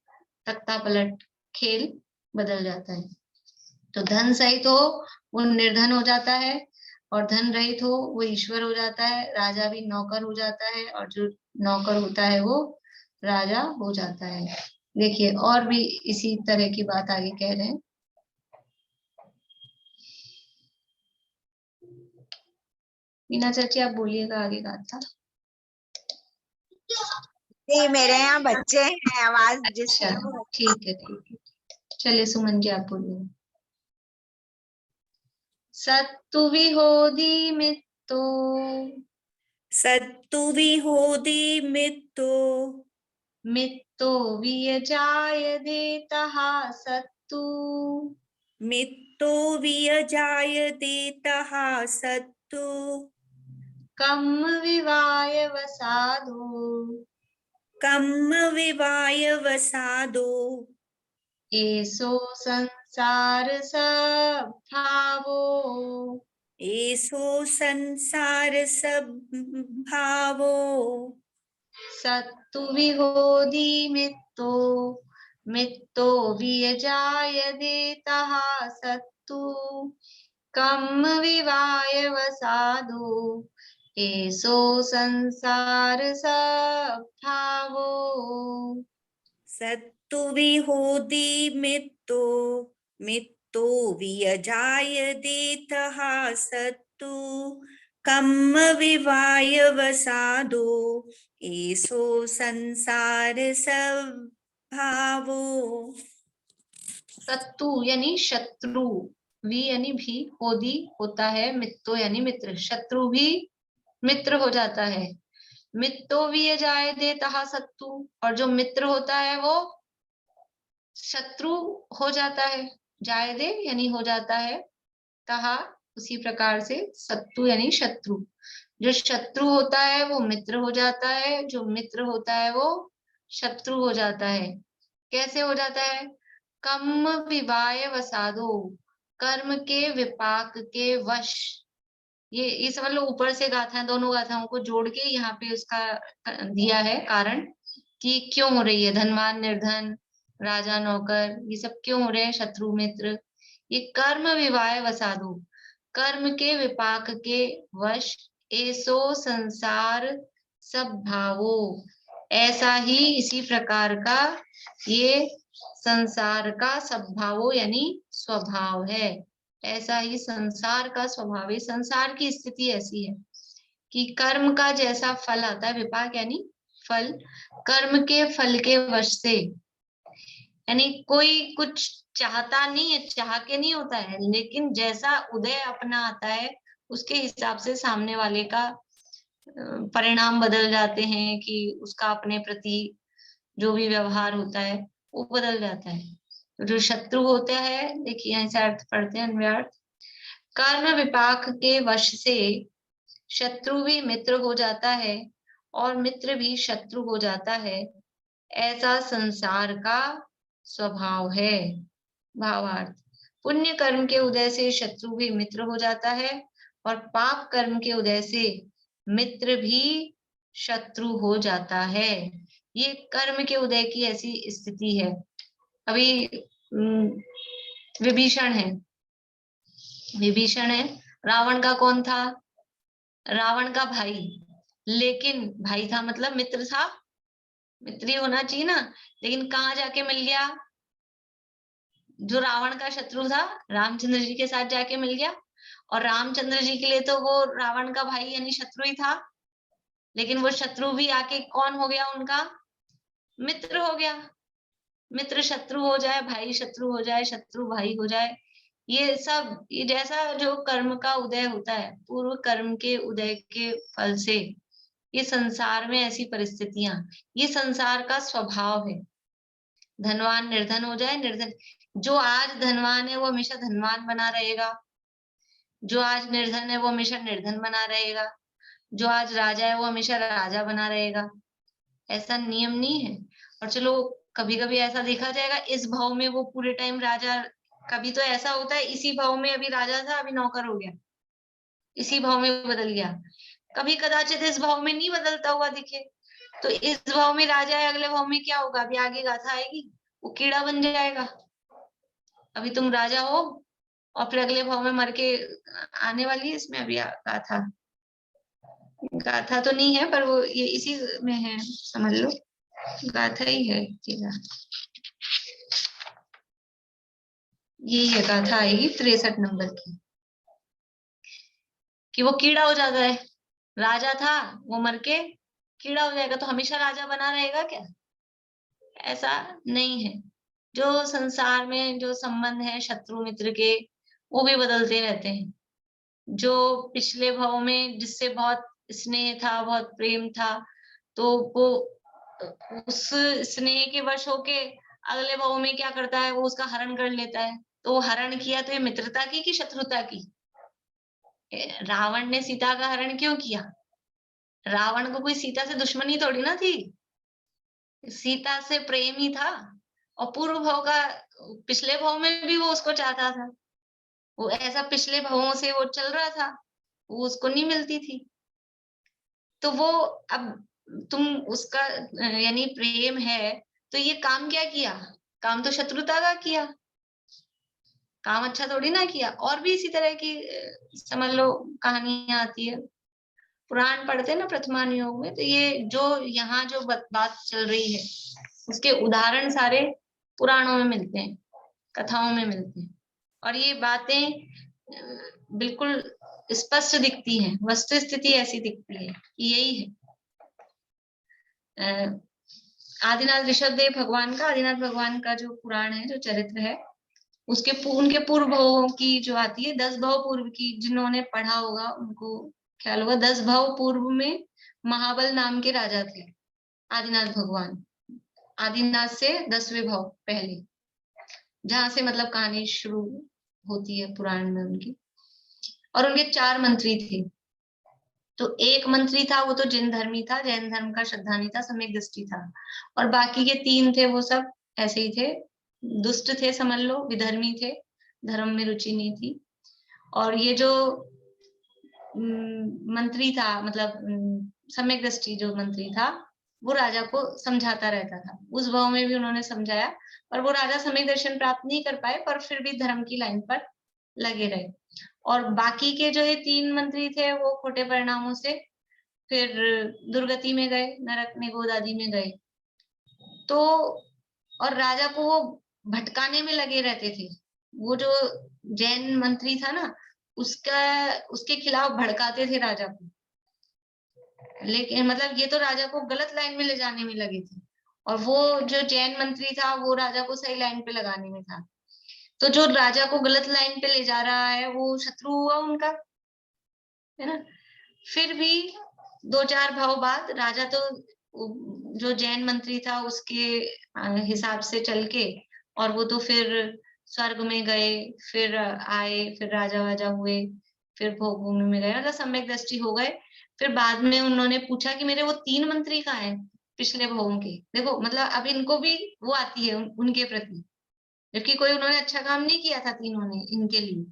तख्ता पलट खेल बदल जाता है। तो धन सहित हो वो निर्धन हो जाता है, और धन रहित हो वो ईश्वर हो जाता है। राजा भी नौकर हो जाता है, और जो नौकर होता है वो राजा हो जाता है। देखिए और भी इसी तरह की बात आगे कह रहे हैं। मीना चाची आप बोलिएगा आगे गाथा। नहीं, मेरे यहाँ बच्चे हैं, आवाज अच्छा डिस्टर्ब हो। ठीक है ठीक है, चलिए सुमन जी आप बोलिए। सत्तु विहोदी मित्तो, सत्तु विहोदी मित्तो, मित्तो वियजायते तः सत्तु, मित्तो वियजायते तः सत्तु, कम्म विवाय वसादो, कम्म विवाय वसादो, एसो संसार सभावो, एसो संसार सद्भावो, सत्तु विहोदी मित्तो, मित्तो वियजायते तः सत्तु, कम्म विवाय वसादो, एसो संसार सभावो। सत्तु विहोदी मित्तो, मित्तो वियजायते तः सत्तु, कम्म विवाय वसादो, एसो संसार सद्भावो। सत्तु यानी शत्रु, वी यानी भी, होदी होता है, मित्तो यानी मित्र, शत्रु भी मित्र हो जाता है। मित्तो भी जाए दे तहा सत्तु, और जो मित्र होता है वो शत्रु हो जाता है। जाए दे यानी हो जाता है, तहा उसी प्रकार से सत्तु यानी शत्रु। जो शत्रु होता है वो मित्र हो जाता है, जो मित्र होता है वो शत्रु हो जाता है। कैसे हो जाता है? कम विवाय वसादो, कर्म के विपाक के वश। ये समझ लो ऊपर से गाथा है, दोनों गाथाओं को जोड़ के यहाँ पे उसका दिया है कारण कि क्यों हो रही है, धनवान निर्धन, राजा नौकर, ये सब क्यों हो रहे हैं, शत्रु मित्र। ये कर्म विवाय वसादो, कर्म के विपाक के वश, ऐसो संसार सब भावो, ऐसा ही इसी प्रकार का ये संसार का स्वभावो यानी स्वभाव है। ऐसा ही संसार का स्वभाव है, संसार की स्थिति ऐसी है कि कर्म का जैसा फल आता है, विपाक यानी फल, कर्म के फल के वश से, यानी कोई कुछ चाहता नहीं है, चाह के नहीं होता है, लेकिन जैसा उदय अपना आता है उसके हिसाब से सामने वाले का परिणाम बदल जाते हैं, कि उसका अपने प्रति जो भी व्यवहार होता है वो बदल जाता है। तो जो शत्रु होता है, देखिए यहाँ से अर्थ पढ़ते हैं, अन्वयार्थ। कर्म विपाक के वश से शत्रु भी मित्र हो जाता है और मित्र भी शत्रु हो जाता है, ऐसा संसार का स्वभाव है। भावार्थ, पुण्य कर्म के उदय से शत्रु भी मित्र हो जाता है, और पाप कर्म के उदय से मित्र भी शत्रु हो जाता है। ये कर्म के उदय की ऐसी स्थिति है। अभी विभीषण है, विभीषण है, रावण का कौन था? रावण का भाई, लेकिन भाई था मतलब मित्र था, मित्र ही होना चाहिए ना, लेकिन कहाँ जाके मिल गया? जो रावण का शत्रु था रामचंद्र जी के साथ जाके मिल गया, और रामचंद्र जी के लिए तो वो रावण का भाई यानी शत्रु ही था, लेकिन वो शत्रु भी आके कौन हो गया? उनका मित्र हो गया। मित्र शत्रु हो जाए, भाई शत्रु हो जाए, शत्रु भाई हो जाए, ये सब, ये जैसा जो कर्म का उदय होता है, पूर्व कर्म के उदय के फल से ये संसार में ऐसी परिस्थितियां, ये संसार का स्वभाव है। धनवान निर्धन हो जाए, निर्धन, जो आज धनवान है वो हमेशा धनवान बना रहेगा, जो आज निर्धन है वो हमेशा निर्धन बना रहेगा, जो आज राजा है वो हमेशा राजा बना रहेगा। ऐसा नियम नहीं है। और चलो कभी कभी ऐसा देखा जाएगा इस भाव में वो पूरे टाइम राजा, कभी तो ऐसा होता है इसी भाव में अभी राजा था अभी नौकर हो गया, इसी भाव में बदल गया। कभी कदाचित इस भाव में नहीं बदलता हुआ दिखे, तो इस भाव में राजा है, अगले भाव में क्या होगा, अभी आगे गाथा आएगी, वो कीड़ा बन जाएगा। अभी तुम राजा हो और फिर अगले भाव में मर के आने वाली है, इसमें अभी गाथा, गाथा तो नहीं है पर वो ये इसी में है, समझ लो गाथा ही है। ये गाथा आएगी 63 नंबर की, कि वो कीड़ा हो जाता है, राजा था वो मर के कीड़ा हो जाएगा, तो हमेशा राजा बना रहेगा क्या? ऐसा नहीं है। जो संसार में जो संबंध है शत्रु मित्र के, वो भी बदलते रहते हैं। जो पिछले भाव में जिससे बहुत स्नेह था, बहुत प्रेम था, तो वो उस स्नेह के वश होके अगले भाव में क्या करता है, वो उसका हरण कर लेता है। तो हरण किया तो ये मित्रता की कि शत्रुता की? रावण ने सीता का हरण क्यों किया? रावण को कोई सीता से दुश्मनी थोड़ी ना थी, सीता से प्रेम ही था। और पूर्व भाव का, पिछले भाव में भी वो उसको चाहता था, वो ऐसा पिछले भावों से वो चल रहा था, वो उसको नहीं मिलती थी। तो वो अब तुम उसका यानी प्रेम है, तो ये काम क्या किया? काम तो शत्रुता का किया, काम अच्छा थोड़ी ना किया। और भी इसी तरह की समझ लो कहानियां आती है, पुराण पढ़ते ना प्रथमान योग में, तो ये जो यहाँ जो बात चल रही है उसके उदाहरण सारे पुराणों में मिलते हैं, कथाओं में मिलते हैं। और ये बातें बिल्कुल स्पष्ट दिखती हैं, वस्तु स्थिति ऐसी दिखती है कि यही है। आदिनाथ ऋषभदेव भगवान का, आदिनाथ भगवान का जो पुराण है, जो चरित्र है, उसके उनके पूर्व भावों की जो आती है, 10 भाव पूर्व की, जिन्होंने पढ़ा होगा उनको ख्याल होगा, 10 भाव पूर्व में महाबल नाम के राजा थे आदिनाथ भगवान। आदिनाथ से 10वें भाव पहले, जहां से मतलब कहानी शुरू होती है पुराण में उनकी। और उनके 4 मंत्री थे। तो एक मंत्री था वो तो जैन धर्मी था, जैन धर्म का श्रद्धानी था, सम्यक दृष्टि था। और बाकी के 3 थे वो सब ऐसे ही थे, दुष्ट थे समझ लो, विधर्मी थे, धर्म में रुचि नहीं थी। और ये जो मंत्री था, मतलब सम्यक दृष्टि जो मंत्री था, वो राजा को समझाता रहता था। उस भाव में भी उन्होंने समझाया, पर वो राजा सम्यक दर्शन प्राप्त नहीं कर पाए, पर फिर भी धर्म की लाइन पर लगे रहे। और बाकी के जो ये 3 मंत्री थे वो खोटे परिणामों से फिर दुर्गति में गए, नरक में, गोद आदि में गए। तो और राजा को वो भटकाने में लगे रहते थे। वो जो जैन मंत्री था ना, उसके खिलाफ भड़काते थे राजा को, लेकिन मतलब ये तो राजा को गलत लाइन में ले जाने में लगे थे, और वो जो जैन मंत्री था वो राजा को सही लाइन पे लगाने में था। तो जो राजा को गलत लाइन पे ले जा रहा है वो शत्रु हुआ उनका, है ना। फिर भी 2-4 भाव बाद राजा तो जो जैन मंत्री था उसके हिसाब से चल के, और वो तो फिर स्वर्ग में गए, फिर आए, फिर राजा वाजा हुए, फिर भोग भूमि में गए, मतलब सम्यक दृष्टि हो गए। फिर बाद में उन्होंने पूछा कि मेरे वो 3 मंत्री कहाँ हैं पिछले भावों के। देखो मतलब अब इनको भी वो आती है उनके प्रति, जबकि कोई उन्होंने अच्छा काम नहीं किया था तीनों ने इनके लिए,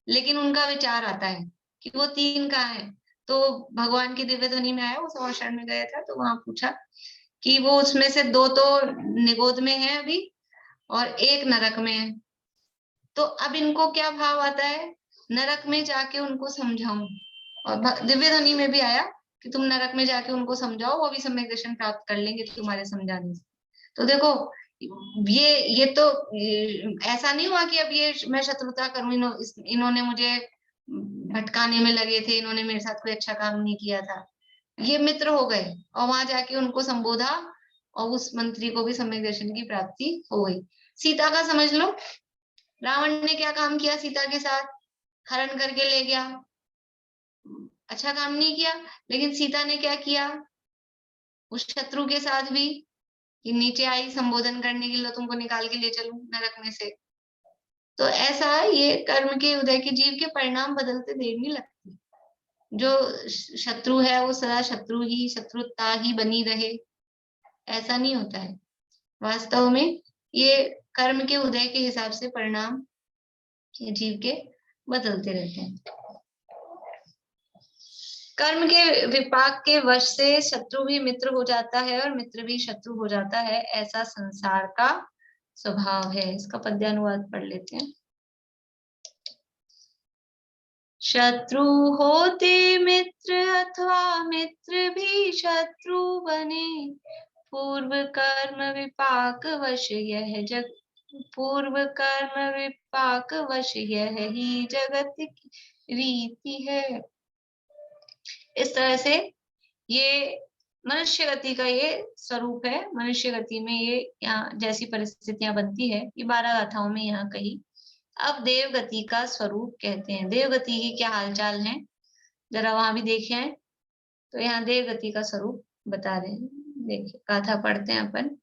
लेकिन उनका विचार आता है कि वो 3 कहाँ है। तो भगवान की दिव्य ध्वनि में आया, वो सवा शरण में गया था, तो वहां पूछा कि वो उसमें से 2 तो निगोद में है अभी, और 1 नरक में है। तो अब इनको क्या भाव आता है, नरक में जाके उनको समझाऊं। और दिव्य ध्वनि में भी आया कि तुम नरक में जाके उनको समझाओ, वो भी सम्यक दर्शन प्राप्त कर लेंगे तुम्हारे समझाने से। तो देखो ये तो ऐसा नहीं हुआ कि अब ये मैं शत्रुता करूं, इन्होंने मुझे भटकाने में लगे थे, इन्होंने मेरे साथ कोई अच्छा काम नहीं किया था, ये मित्र हो गए और वहां जाके उनको संबोधा और उस मंत्री को भी सम्यक दर्शन की प्राप्ति हो गई। सीता का समझ लो, रावण ने क्या काम किया सीता के साथ, हरण करके ले गया, अच्छा काम नहीं किया। लेकिन सीता ने क्या किया उस शत्रु के साथ भी, कि नीचे आई संबोधन करने के लिए, तुमको निकाल के ले चलूं नरक में से। तो ऐसा ये कर्म के उदय के जीव के परिणाम बदलते देर नहीं लगती। जो शत्रु है वो सदा शत्रु ही, शत्रुता ही बनी रहे, ऐसा नहीं होता है। वास्तव में ये कर्म के उदय के हिसाब से परिणाम जीव के बदलते रहते हैं। कर्म के विपाक के वश से शत्रु भी मित्र हो जाता है और मित्र भी शत्रु हो जाता है, ऐसा संसार का स्वभाव है। इसका पद्यानुवाद पढ़ लेते हैं। शत्रु होते मित्र अथवा मित्र भी शत्रु बने, पूर्व कर्म विपाक वश यह जग, पूर्व कर्म विपाक वश यह ही जगत की रीति है। इस तरह से ये मनुष्य गति का ये स्वरूप है। मनुष्य गति में ये यहाँ जैसी परिस्थितियां बनती है, ये 12 गाथाओं में यहाँ कही। अब देव गति का स्वरूप कहते हैं। देव गति की क्या हालचाल है जरा वहां भी देखें। तो यहाँ देव गति का स्वरूप बता रहे हैं। देखिए गाथा पढ़ते हैं अपन।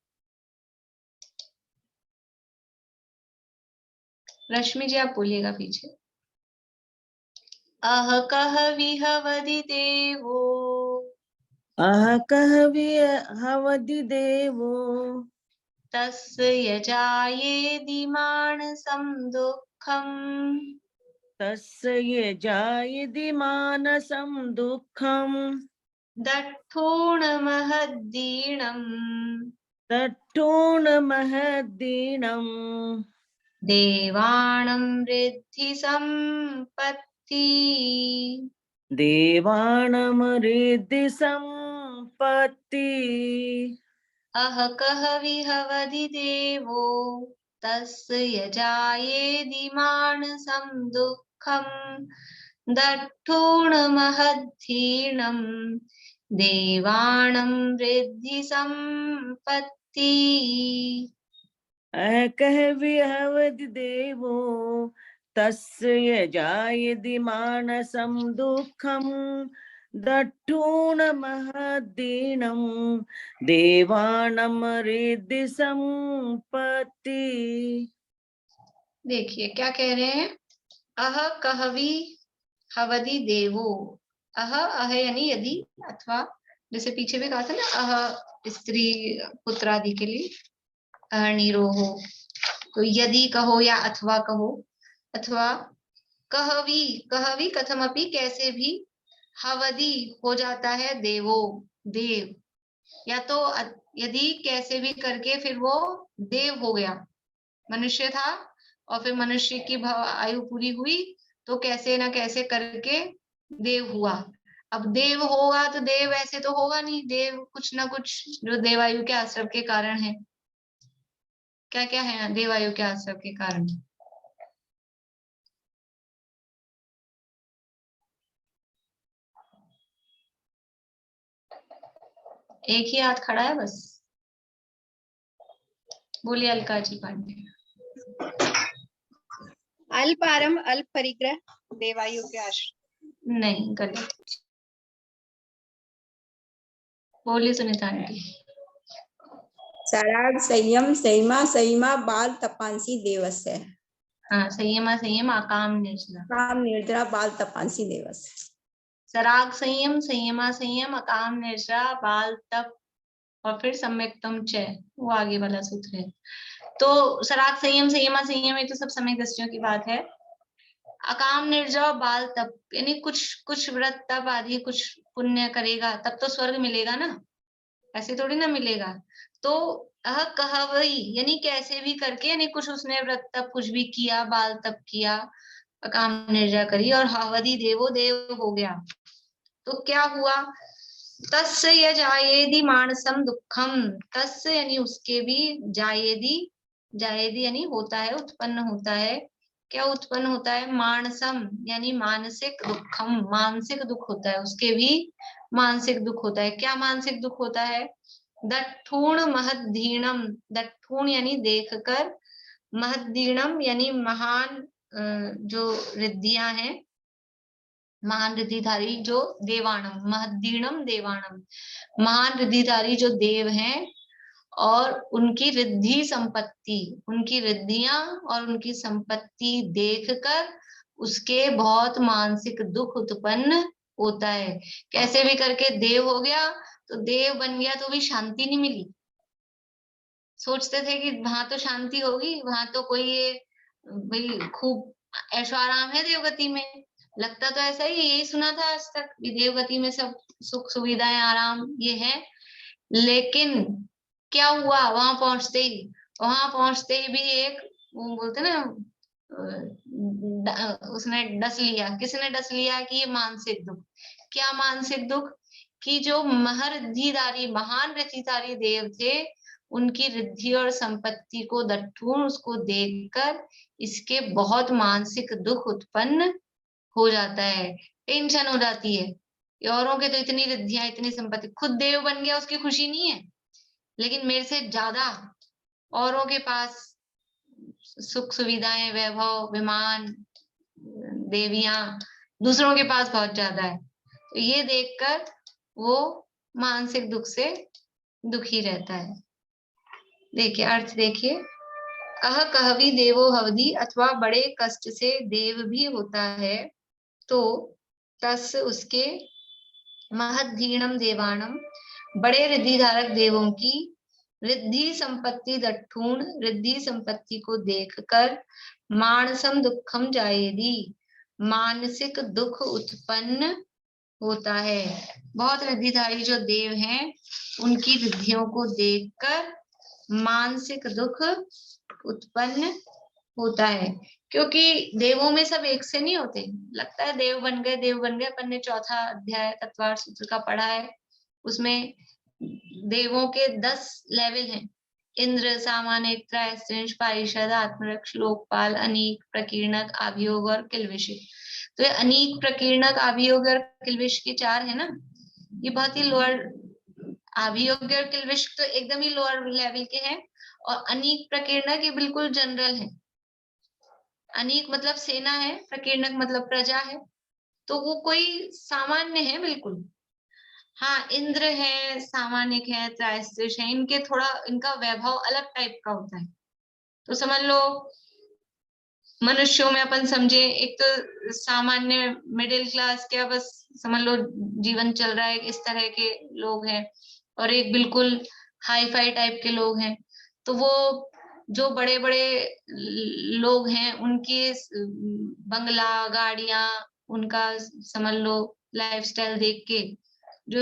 रश्मि जी आप बोलिएगा पीछे। अह कह विहवदि देवो, अह कह विहवदि देवो, तस्य यजायेदि मानसं दुःखम्, तस्य यजायति मानसं दुःखम्, दट्ठोणमहद्दीनम्, तट्टोणमहद्दीनम्, देवाणं वृद्धि सम्पत्ति, देवानमृद्धि सम्पत्ति। अह कह विहवदि देवो, तस्य यजायेदि मानसं दुःखम्, दट्ठोणमहद्दीनम्, देवाणं वृद्धि सम्पत्ति। अह कह विहवदि देवो, तस्य यजायति मानसं दुःखम्, दट्टोणमहद्दीनम्, देवानमृद्धि सम्पत्ति। देखिए क्या कह रहे हैं। अह कहवी हवदि देवो, अह यानी यदि, अथवा जैसे पीछे भी कहा था ना, अह स्त्री पुत्र आदि के लिए नीरो हो, तो यदि कहो या अथवा कहो, अथवा कहवी, कहवी कथमपि कैसे भी, हवदि हो जाता है देवो देव, या तो यदि कैसे भी करके फिर वो देव हो गया। मनुष्य था और फिर मनुष्य की आयु पूरी हुई तो कैसे ना कैसे करके देव हुआ। अब देव होगा तो देव ऐसे तो होगा नहीं, देव कुछ ना कुछ जो देवायु के आश्रम के कारण है। क्या क्या है देवायु के आश्रम के कारण? एक ही हाथ खड़ा है बस, बोलिए अलका जी पांडे। अल्प आरंभ अल्प परिग्रह देवायु के आश्रय। नहीं गलत, बोलिए सुनीता आंटी। सराग संयम सैमा सैमा बाल तपांसी देवस्य। हाँ संयमा संयम आकाम निर्जला, काम निर्जरा बाल तपांसी देवस्य। सराग संयम संयमा संयम अकाम निर्जरा बाल तप, और फिर सम्यक्तम च, वो आगे वाला सूत्र है। तो सराग संयम संयमा संयम ये तो सब सम्यक दृष्टियों की बात है। अकाम निर्जरा बाल तप यानी कुछ कुछ व्रत तप आदि कुछ पुण्य करेगा तब तो स्वर्ग मिलेगा ना, ऐसे थोड़ी ना मिलेगा। तो अह कहवई यानी कैसे भी करके, यानी कुछ उसने व्रत तप कुछ भी किया, बाल तप किया, अकाम निर्जरा करी और हावदी देवो देव हो गया। तो क्या हुआ, तस्य यजायेदि मानसम दुखम, तस्य यानी उसके भी, जायेदि, जायेदि यानी होता है, उत्पन्न होता है। क्या उत्पन्न होता है? मानसम यानी मानसिक दुखम, मानसिक दुख होता है उसके भी, मानसिक दुख होता है। क्या मानसिक दुख होता है? दट्ठूण महद्धीणम, दट्ठूण यानी देखकर, महद्धीणम यानी महान जो रिद्धियां हैं, महान रिद्धिधारी जो देवाणम, महद्धीणम देवाणम, महान रिद्धिधारी जो देव हैं और उनकी रिद्धि संपत्ति, उनकी रिद्धियां और उनकी संपत्ति देखकर उसके बहुत मानसिक दुख उत्पन्न होता है। कैसे भी करके देव हो गया, तो देव बन गया तो भी शांति नहीं मिली। सोचते थे कि वहां तो शांति होगी, वहां तो कोई ये भाई खूब ऐशो आराम है देवगति में, लगता तो ऐसा ही, यही सुना था आज तक कि देवगति में सब सुख सुविधाएं आराम ये है। लेकिन क्या हुआ वहां पहुंचते ही भी एक, वो बोलते ना, उसने डस लिया। किसने डस लिया? कि ये मानसिक दुख। क्या मानसिक दुख? कि जो महरिद्धिधारी, महान रिद्धिधारी देव थे, उनकी रिद्धि और संपत्ति को दट्ठून उसको देखकर इसके बहुत मानसिक दुख उत्पन्न हो जाता है, टेंशन हो जाती है। औरों के तो इतनी रिद्धियां, इतनी संपत्ति, खुद देव बन गया उसकी खुशी नहीं है, लेकिन मेरे से ज्यादा औरों के पास सुख सुविधाएं, वैभव, विमान, देवियां दूसरों के पास बहुत ज्यादा है। तो ये देखकर वो मानसिक दुख से दुखी रहता है। देखिए अर्थ देखिए, अह कहवी देवो हवदी, अथवा बड़े कष्ट से देव भी होता है, तो तस उसके महद्धीणम देवाणम, बड़े रिद्धिधारक देवों की रिद्धि संपत्ति दट्ठूण, रिद्धि संपत्ति को देखकर मानसम दुखम जायेदी, मानसिक दुख उत्पन्न होता है। बहुत रिद्धिधारी जो देव हैं उनकी रिद्धियों को देखकर मानसिक दुख उत्पन्न होता है, क्योंकि देवों में सब एक से नहीं होते। लगता है देव बन गए, देव बन गए। अपन ने चौथा अध्याय तत्वार सूत्र का पढ़ा है, उसमें देवों के 10 लेवल हैं। इंद्र, सामान्य, त्रैस्त्रिंश, पारिषद, आत्मरक्ष, लोकपाल, अनीक, प्रकीर्णक, अभियोग और किल्बिषिक। तो ये अनीक, प्रकीर्णक, अभियोग और किल्बिष के 4 है ना, ये बहुत ही लोअर, अभियोग और किल्बिष तो एकदम ही लोअर लेवल के हैं, और अनीक, प्रकीर्णक ये बिल्कुल जनरल है। अनीक मतलब सेना है, प्रकीर्णक मतलब प्रजा है, तो वो कोई सामान्य है बिल्कुल। हाँ, इंद्र है, सामान्य है, त्रैस्त्रिश है, इनके थोड़ा, इनका वैभव अलग टाइप का होता है। तो समझ लो मनुष्यों में अपन समझे, एक तो सामान्य मिडिल क्लास क्या, बस समझ लो जीवन चल रहा है, इस तरह के लोग हैं, और एक बिल्कुल हाई फाई टाइप के लोग हैं। तो वो जो बड़े बड़े लोग हैं उनके बंगला, गाड़ियां, उनका समझ लो लाइफस्टाइल देख के, जो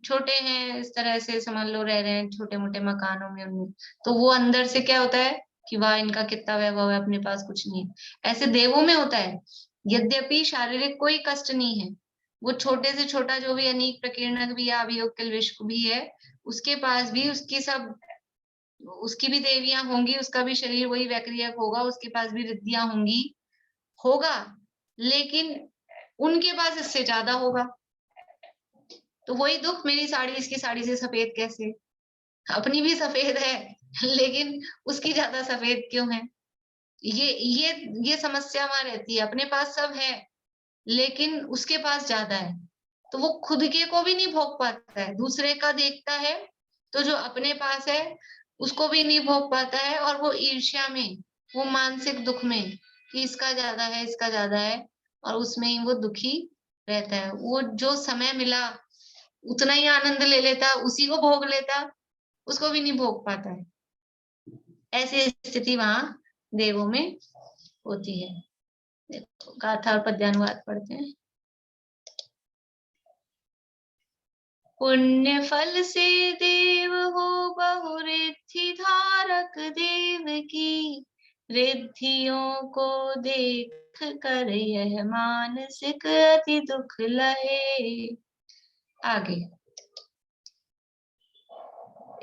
छोटे हैं इस तरह से समझ लो रह रहे हैं छोटे मोटे मकानों में, उनमें तो वो अंदर से क्या होता है कि वाह इनका कितना वैभव है, अपने पास कुछ नहीं है। ऐसे देवों में होता है, यद्यपि शारीरिक कोई कष्ट नहीं है, वो छोटे से छोटा जो भी अनीक, प्रकीर्णक भी या अभियोग किल्बिष भी है, उसके पास भी उसकी भी देवियां होंगी, उसका भी शरीर वही वैक्रियक होगा, उसके पास भी रिद्धियां होगा, लेकिन उनके पास इससे ज्यादा होगा। तो वही दुख, मेरी साड़ी इसकी साड़ी से सफेद कैसे, अपनी भी सफेद है लेकिन उसकी ज्यादा सफेद क्यों है? ये समस्या वहां रहती है। अपने पास सब है लेकिन उसके पास ज्यादा है, तो वो खुद के को भी नहीं भोग पाता है, दूसरे का देखता है तो जो अपने पास है उसको भी नहीं भोग पाता है, और वो ईर्ष्या में, वो मानसिक दुख में कि इसका ज्यादा है, इसका ज्यादा है, और उसमें ही वो दुखी रहता है। वो जो समय मिला उतना ही आनंद ले लेता, उसी को भोग लेता, उसको भी नहीं भोग पाता है। ऐसी स्थिति वहां देवों में होती है। देखो गाथा और पद्यानुवाद पढ़ते हैं। पुण्य फल से देव हो बहु रिद्धि धारक, देव की रिद्धियों को देख कर यह मानसिक अति दुख लहे। आगे,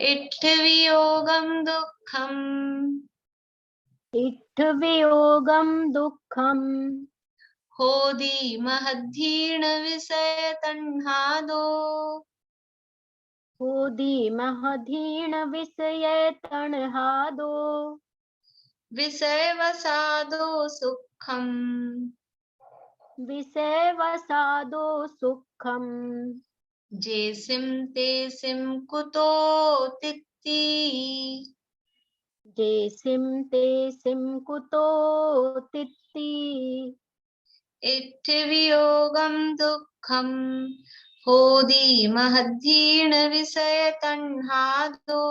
इट्ठवियोगम दुःखम, इट्ठवियोगम दुःखम, होदी महद्धीर्ण विषय तन्हादो, होदी महधीन विषय तणहादो विषय वसादो सुखम विषय वसादो सुखम जेसिम तेसिम कुतो तित्ति जेसिम तेसिम कुतो तित्ति इत्थवियोगम दुःखम होदी महद्धीन विषय तन्हादो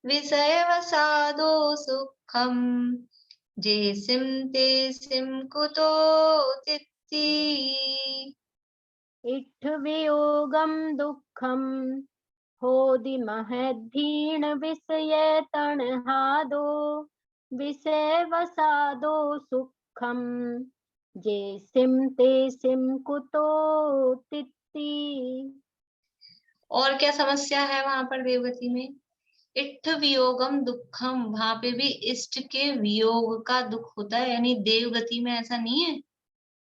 विषय वसादो सुखम जेसिम तेसिम कुतो तित्ति इट्ठ वियोगम दुःखम होदि महद्धीन विषय तणहादो विषय वसादो सुखम जेसिम तेसिम कुतो तित्ति। और क्या समस्या है वहां पर देवगति में? इट्ठ वियोगम दुखम, वहां पे भी इष्ट के वियोग का दुख होता है। यानी देवगति में ऐसा नहीं है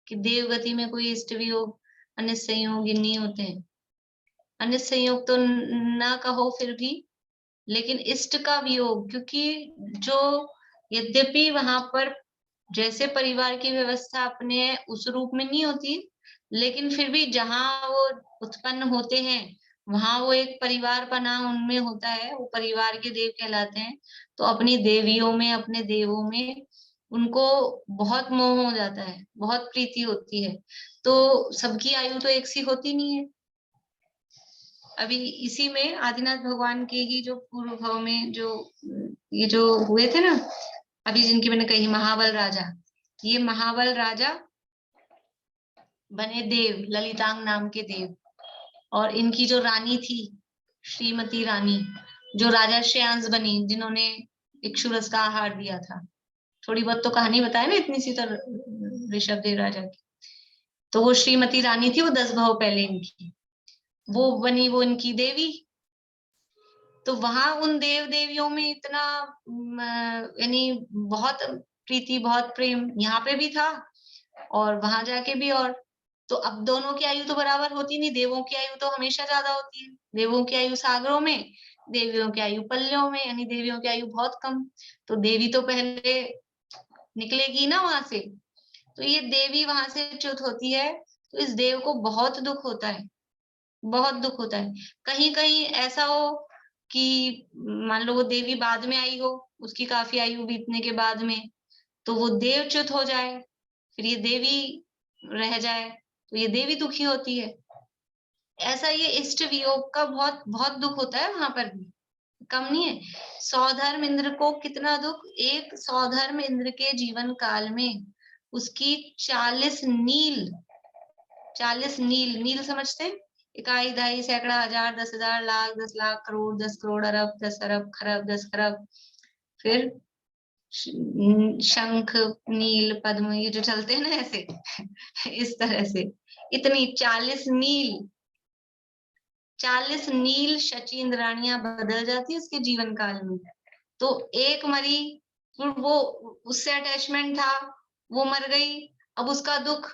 कि देवगति में कोई इष्ट वियोग अन्य संयोग नहीं होते हैं। अन्य संयोग तो ना कहो फिर भी, लेकिन इष्ट का वियोग, क्योंकि जो यद्यपि वहां पर जैसे परिवार की व्यवस्था अपने उस रूप में नहीं होती, लेकिन फिर भी जहां वो उत्पन्न होते हैं वहां वो एक परिवार का नाम उनमें होता है, वो परिवार के देव कहलाते हैं। तो अपनी देवियों में, अपने देवों में उनको बहुत मोह हो जाता है, बहुत प्रीति होती है। तो सबकी आयु तो एक सी होती नहीं है। अभी इसी में आदिनाथ भगवान के ही जो पूर्व भाव में जो ये जो हुए थे ना, अभी जिनकी मैंने कही महाबल राजा, ये महाबल राजा बने देव, ललितांग नाम के देव। और इनकी जो रानी थी श्रीमती रानी, जो राजा श्रेयांश बनी, जिन्होंने इक्षुरस का आहार दिया था। थोड़ी बहुत तो कहानी बताए ना इतनी सी, तो ऋषभ देव राजा की। तो वो श्रीमती रानी थी, वो 10 भाव पहले इनकी, वो बनी वो इनकी देवी। तो वहां उन देव देवियों में इतना यानी बहुत प्रीति, बहुत प्रेम यहाँ पे भी था और वहां जाके भी। और तो अब दोनों की आयु तो बराबर होती नहीं, देवों की आयु तो हमेशा ज्यादा होती है। देवों की आयु सागरों में, देवियों की आयु पल्यों में, यानी देवियों की आयु बहुत कम। तो देवी तो पहले निकलेगी ना वहां से। तो ये देवी वहां से च्युत होती है, तो इस देव को बहुत दुख होता है, बहुत दुख होता है। कहीं कहीं ऐसा हो कि मान लो वो देवी बाद में आई हो, उसकी काफी आयु बीतने के बाद में, तो वो देवच्युत हो जाए, फिर ये देवी रह जाए, तो ये देवी दुखी होती है। ऐसा ये इष्ट वियोग का बहुत बहुत दुख होता है वहां पर भी, कम नहीं है। सौधर्म इंद्र को कितना दुख, एक सौधर्म इंद्र के जीवन काल में उसकी 40 नील, 40 नील, नील समझते हैं? इकाई, दहाई, सैकड़ा, हजार, 10,000, लाख, 10 लाख, करोड़, 10 करोड़, अरब, 10 अरब, खरब, 10 खरब, फिर शंख, नील, पद्म, ये जो चलते हैं ना ऐसे इस तरह से इतनी 40 नील, 40 नील शची इंद्राणियां बदल जाती है उसके जीवन काल में। तो एक मरी, फिर वो उससे अटैचमेंट था, वो मर गई, अब उसका दुख।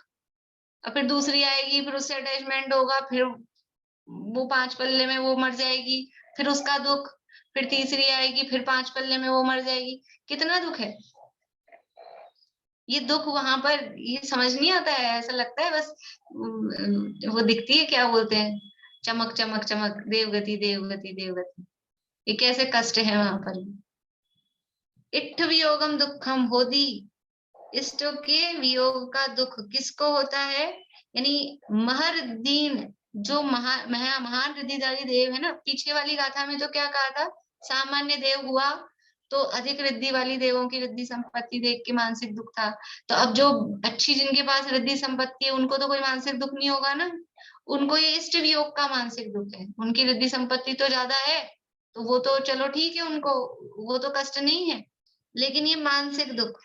और फिर दूसरी आएगी, फिर उससे अटैचमेंट होगा, फिर वो 5 पल्ले में वो मर जाएगी, फिर उसका दुख। फिर तीसरी आएगी, फिर 5 पल्ले में वो मर जाएगी। कितना दुख है ये दुख वहां पर, ये समझ नहीं आता है। ऐसा लगता है बस वो दिखती है, क्या बोलते हैं, चमक चमक चमक, देवगति देवगति देवगति। ये कैसे कष्ट है वहां पर। इट्ठ वियोगम दुखम होदी, इष्टों के वियोग का दुख किसको होता है? यानी महर दीन, जो महान रिद्धिधारी देव है ना। पीछे वाली गाथा में तो क्या कहा था, सामान्य देव हुआ तो अधिक रिद्धि वाली देवों की रिद्धि संपत्ति देख के मानसिक दुख था। तो अब जो अच्छी, जिनके पास रिद्धि संपत्ति है, उनको तो कोई मानसिक दुख नहीं होगा ना, उनको ये इष्ट वियोग का मानसिक दुख है। उनकी रिद्धि संपत्ति तो ज्यादा है, तो वो तो चलो ठीक है, उनको वो तो कष्ट नहीं है, लेकिन ये मानसिक दुख।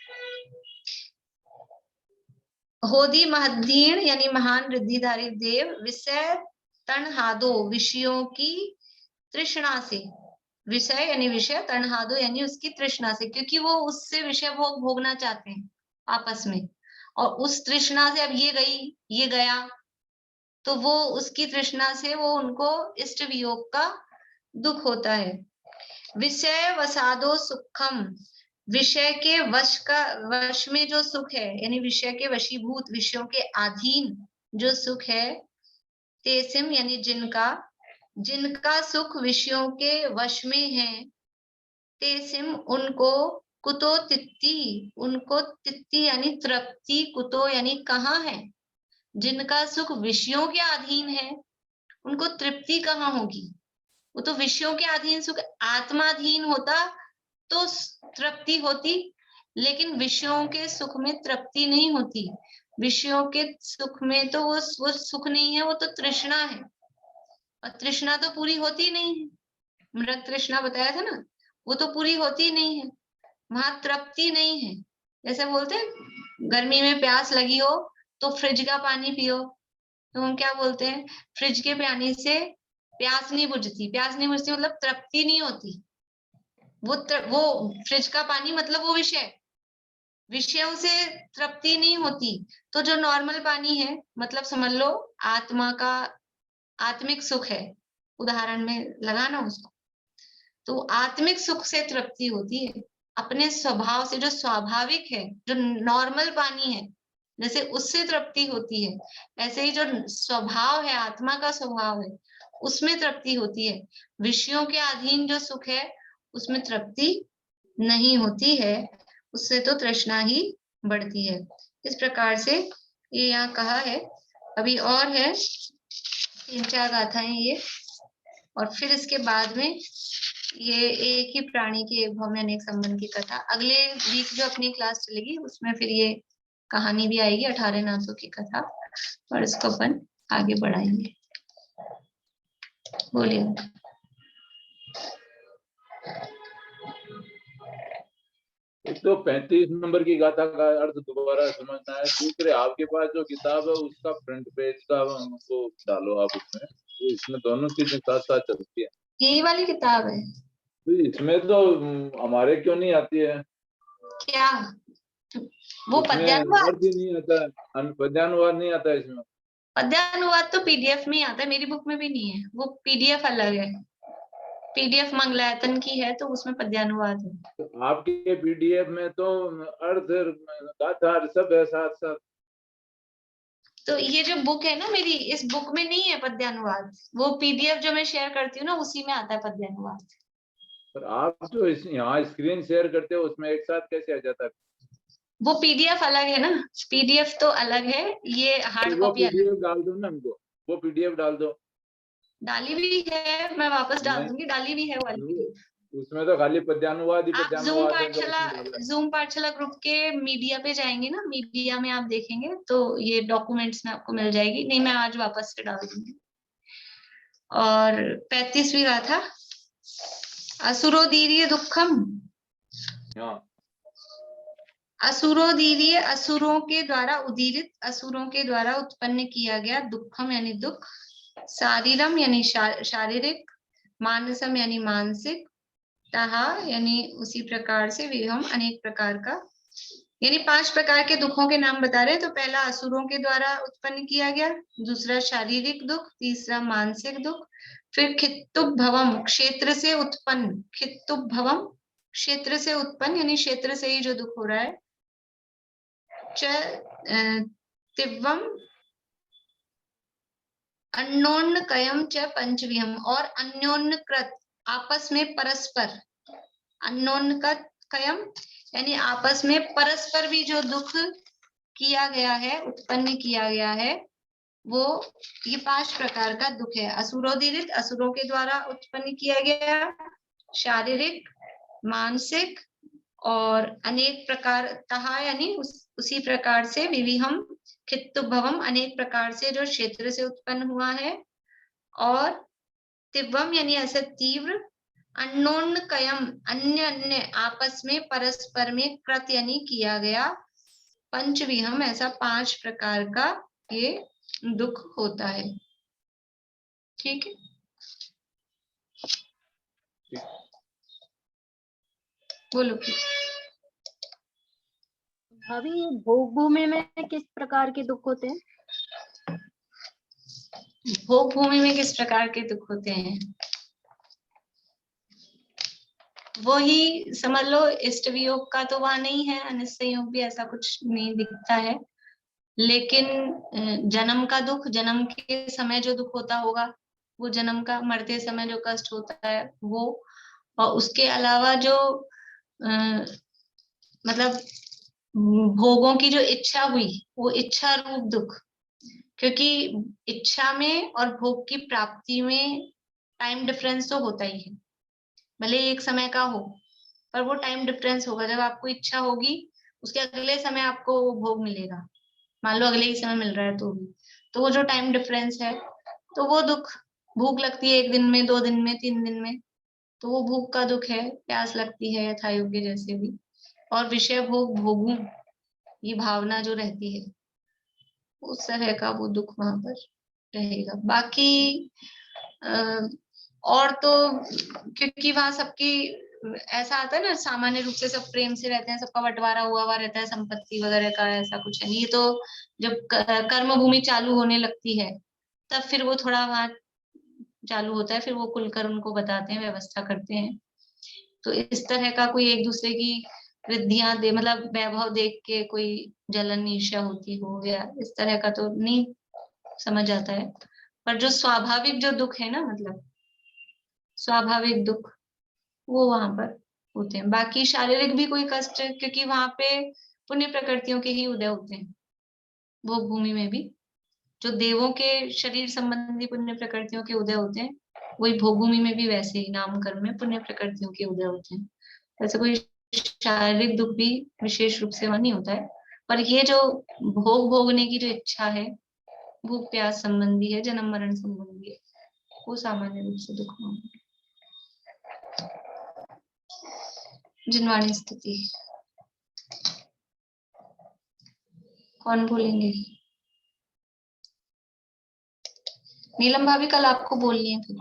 होदी महदीन यानी महान रिद्धिधारी देव, विषय तणहादो, विषयों की तृष्णा से, विषय यानी विषय, तणहादो यानी उसकी तृष्णा से, क्योंकि वो उससे विषय भोग भोगना चाहते हैं आपस में। और उस तृष्णा से अब ये गई, ये गया, तो वो उसकी तृष्णा से वो उनको इष्ट वियोग का दुख होता है। विषय वसादो सुखम, विषय के वश में जो सुख है, यानी विषय के वशीभूत, विषयों के अधीन जो सुख है, तेसिम यानी जिनका सुख विषयों के वश में है, तेसिम उनको, कुतो तित्ती, उनको तित्ती यानी तृप्ति, कुतो यानी कहाँ है, जिनका सुख विषयों के अधीन है उनको तृप्ति कहाँ होगी। वो तो विषयों के अधीन सुख, आत्माधीन होता तो तृप्ति होती, लेकिन विषयों के सुख में तृप्ति नहीं होती। विषयों के सुख में तो वो सुख नहीं है, वो तो तृष्णा है, और तृष्णा तो पूरी होती नहीं है। मृग तृष्णा बताया था ना, वो तो पूरी होती नहीं है, वहां तृप्ति नहीं है। जैसे बोलते हैं गर्मी में प्यास लगी हो तो फ्रिज का पानी पियो, तो हम क्या बोलते हैं, फ्रिज के पानी से प्यास नहीं बुझती। प्यास नहीं बुझती मतलब तृप्ति नहीं होती। वो फ्रिज का पानी मतलब वो विषयों से तृप्ति नहीं होती। तो जो नॉर्मल पानी है, मतलब समझ लो आत्मा का आत्मिक सुख है, उदाहरण में लगाना उसको, तो आत्मिक सुख से तृप्ति होती है। अपने स्वभाव से जो स्वाभाविक है, जो नॉर्मल पानी है, जैसे उससे तृप्ति होती है, ऐसे ही जो स्वभाव है, आत्मा का स्वभाव है, उसमें तृप्ति होती है। विषयों के अधीन जो सुख है उसमें तृप्ति नहीं होती है, उससे तो तृष्णा ही बढ़ती है। इस प्रकार से ये यहाँ कहा है। अभी और है 3-4 गाथाएं ये, और फिर इसके बाद में ये एक ही प्राणी के भौम्य अनेक संबंध की कथा। अगले वीक जो अपनी क्लास चलेगी उसमें फिर ये कहानी भी आएगी, 18 नाथों की कथा, और इसको अपन आगे बढ़ाएंगे। बोलिए। तो 35 नंबर की गाथा का अर्थ दोबारा समझना है। दूसरे आपके पास जो किताब है उसका फ्रंट पेज का वो डालो आप उसमें, तो इसमें दोनों चीजें साथ साथ चलती है। यही वाली किताब है तो इसमें तो हमारे क्यों नहीं आती है? क्या? वो पद्यानुवाद नहीं आता है, पद्यानुवाद नहीं आता है इसमें। पद्यानुवाद तो पीडीएफ में ही आता है, मेरी बुक में भी नहीं है। वो पीडीएफ अलग है, पीडीएफ मंगलायतन की है, तो उसमें पद्यानुवाद है। तो आपके पीडीएफ में तो अर्थ गाथा सब है साथ साथ। तो ये जो बुक है ना मेरी, इस बुक में नहीं है पद्यानुवाद। वो पीडीएफ जो मैं शेयर करती हूँ ना, उसी में आता है पद्यानुवाद। पर आप जो यहाँ स्क्रीन शेयर करते हो उसमें एक साथ कैसे आ जाता है? वो पीडीएफ अलग है ना, पीडीएफ तो अलग है, ये हार्ड कॉपी अलग। पीडीएफ डाल दो ना हमको, वो पीडीएफ डाल दो। डाली भी है, मैं वापस डाल दूंगी, डाली भी है वाली। उसमें तो खाली पद्यानुवाद ही आप पद्यानुवाद जूम पाठशाला ग्रुप के मीडिया पे जाएंगे ना, मीडिया में आप देखेंगे तो ये डॉक्यूमेंट्स में आपको मिल जाएगी। नहीं, मैं आज वापस से डाल दूंगी। और 35वीं गाथा, असुरोदीर्य दुखम। असुरोदीर्य, असुरों के द्वारा उदीरित, असुरों के द्वारा उत्पन्न किया गया, दुखम यानी दुख, शारीरम यानी शारीरिक, मानसम यानी मानसिक, तहा यानी उसी प्रकार से, विहम अनेक प्रकार का, यानी 5 प्रकार के दुखों के नाम बता रहे हैं। तो पहला असुरों के द्वारा उत्पन्न किया गया, दूसरा शारीरिक दुख, तीसरा मानसिक दुख, फिर खित्तुब भवम, क्षेत्र से उत्पन्न, खित्तुब भवम क्षेत्र से उत्पन्न, यानी क्षेत्र से ही जो दुख हो रहा है, तिव्वम अन्योन्यकयम च पंचविहम, और अन्योन्यकृत आपस में परस्पर, अन्योन्यकयम यानी आपस में परस्पर भी जो दुख किया गया है, उत्पन्न किया गया है, वो ये 5 प्रकार का दुख है। असुरोदीरित, असुरों के द्वारा उत्पन्न किया गया, शारीरिक, मानसिक, और अनेक प्रकार, तहा यानी उसी प्रकार से, विविहम खित्तुभवम अनेक प्रकार से जो क्षेत्र से उत्पन्न हुआ है, और तिव्वम यानी ऐसे तीव्र, अन्योन्यकयम अन्य अन्य आपस में परस्पर में, कृत यानी किया गया, पंचविहम ऐसा 5 प्रकार का ये दुख होता है। ठीक है, बोलो। अभी भोग भूमि में किस प्रकार के दुख होते हैं? भोग भूमि में किस प्रकार के दुख होते हैं? वही समझ लो, इष्ट वियोग का तो वहां नहीं है, अनिष्ट संयोग भी ऐसा कुछ नहीं दिखता है। लेकिन जन्म का दुख, जन्म के समय जो दुख होता होगा, वो जन्म का, मरते समय जो कष्ट होता है वो, और उसके अलावा जो मतलब भोगों की जो इच्छा हुई, वो इच्छा रूप दुख। क्योंकि इच्छा में और भोग की प्राप्ति में टाइम डिफरेंस तो होता ही है, भले ही एक समय का हो, पर वो टाइम डिफरेंस होगा। जब आपको इच्छा होगी, उसके अगले समय आपको वो भोग मिलेगा, मान लो अगले ही समय मिल रहा है तो भी, तो वो जो टाइम डिफरेंस है, तो वो दुख, भूख लगती है 1 दिन में, 2 दिन में, 3 दिन में, तो वो भूख का दुख है। प्यास लगती है यथा योग्य जैसे भी, और विषय भोग, भोगू, ये भावना जो रहती है, उस तरह का वो दुख वहां पर रहेगा। बाकी और तो, क्योंकि वहां सबकी ऐसा आता है ना, सामान्य रूप से सब प्रेम से रहते हैं, सबका बंटवारा हुआ हुआ रहता है संपत्ति वगैरह का, ऐसा कुछ है नहीं। ये तो जब कर्म भूमि चालू होने लगती है, तब फिर वो थोड़ा वहां चालू होता है, फिर वो खुलकर उनको बताते हैं, व्यवस्था करते हैं। तो इस तरह का कोई एक दूसरे की वृद्धियां दे, मतलब वैभव देख के कोई जलन ईर्ष्या होती हो, या इस तरह का तो नहीं समझ आता है। पर जो स्वाभाविक जो दुख है ना, मतलब स्वाभाविक दुख, वो वहां पर होते हैं। बाकी शारीरिक भी कोई कष्ट, क्योंकि वहां पे पुण्य प्रकृतियों के ही उदय होते हैं, वो भूमि में भी जो देवों के शरीर संबंधी पुण्य प्रकृतियों के उदय होते हैं, वही भोगभूमि में भी वैसे ही नाम कर्म में पुण्य प्रकृतियों के उदय होते हैं। वैसे कोई शारीरिक दुख भी विशेष रूप से वहां नहीं होता है, पर ये जो भोग भोगने की जो इच्छा है, भूख प्यास संबंधी है, जन्म मरण संबंधी है, वो सामान्य रूप से दुख वहां पर। जिनवाणी स्थिति कौन बोलेंगे? नीलम भाभी कल आपको बोलनी है फिर।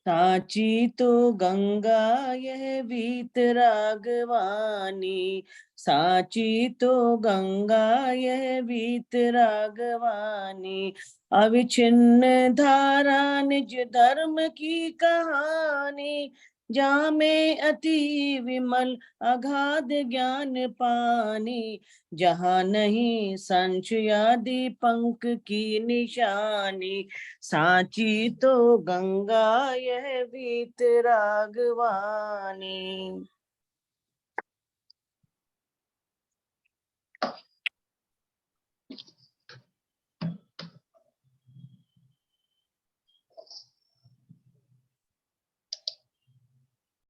साची तो गंगा यह वीत रागवानी, साची तो गंगा यह वीत रागवानी, अविच्छिन्न धारा निज धर्म की कहानी, जा में अति विमल अगाध ज्ञान पानी, जहाँ नहीं संशयादि पंख की निशानी, साची तो गंगा यह वीत रागवानी।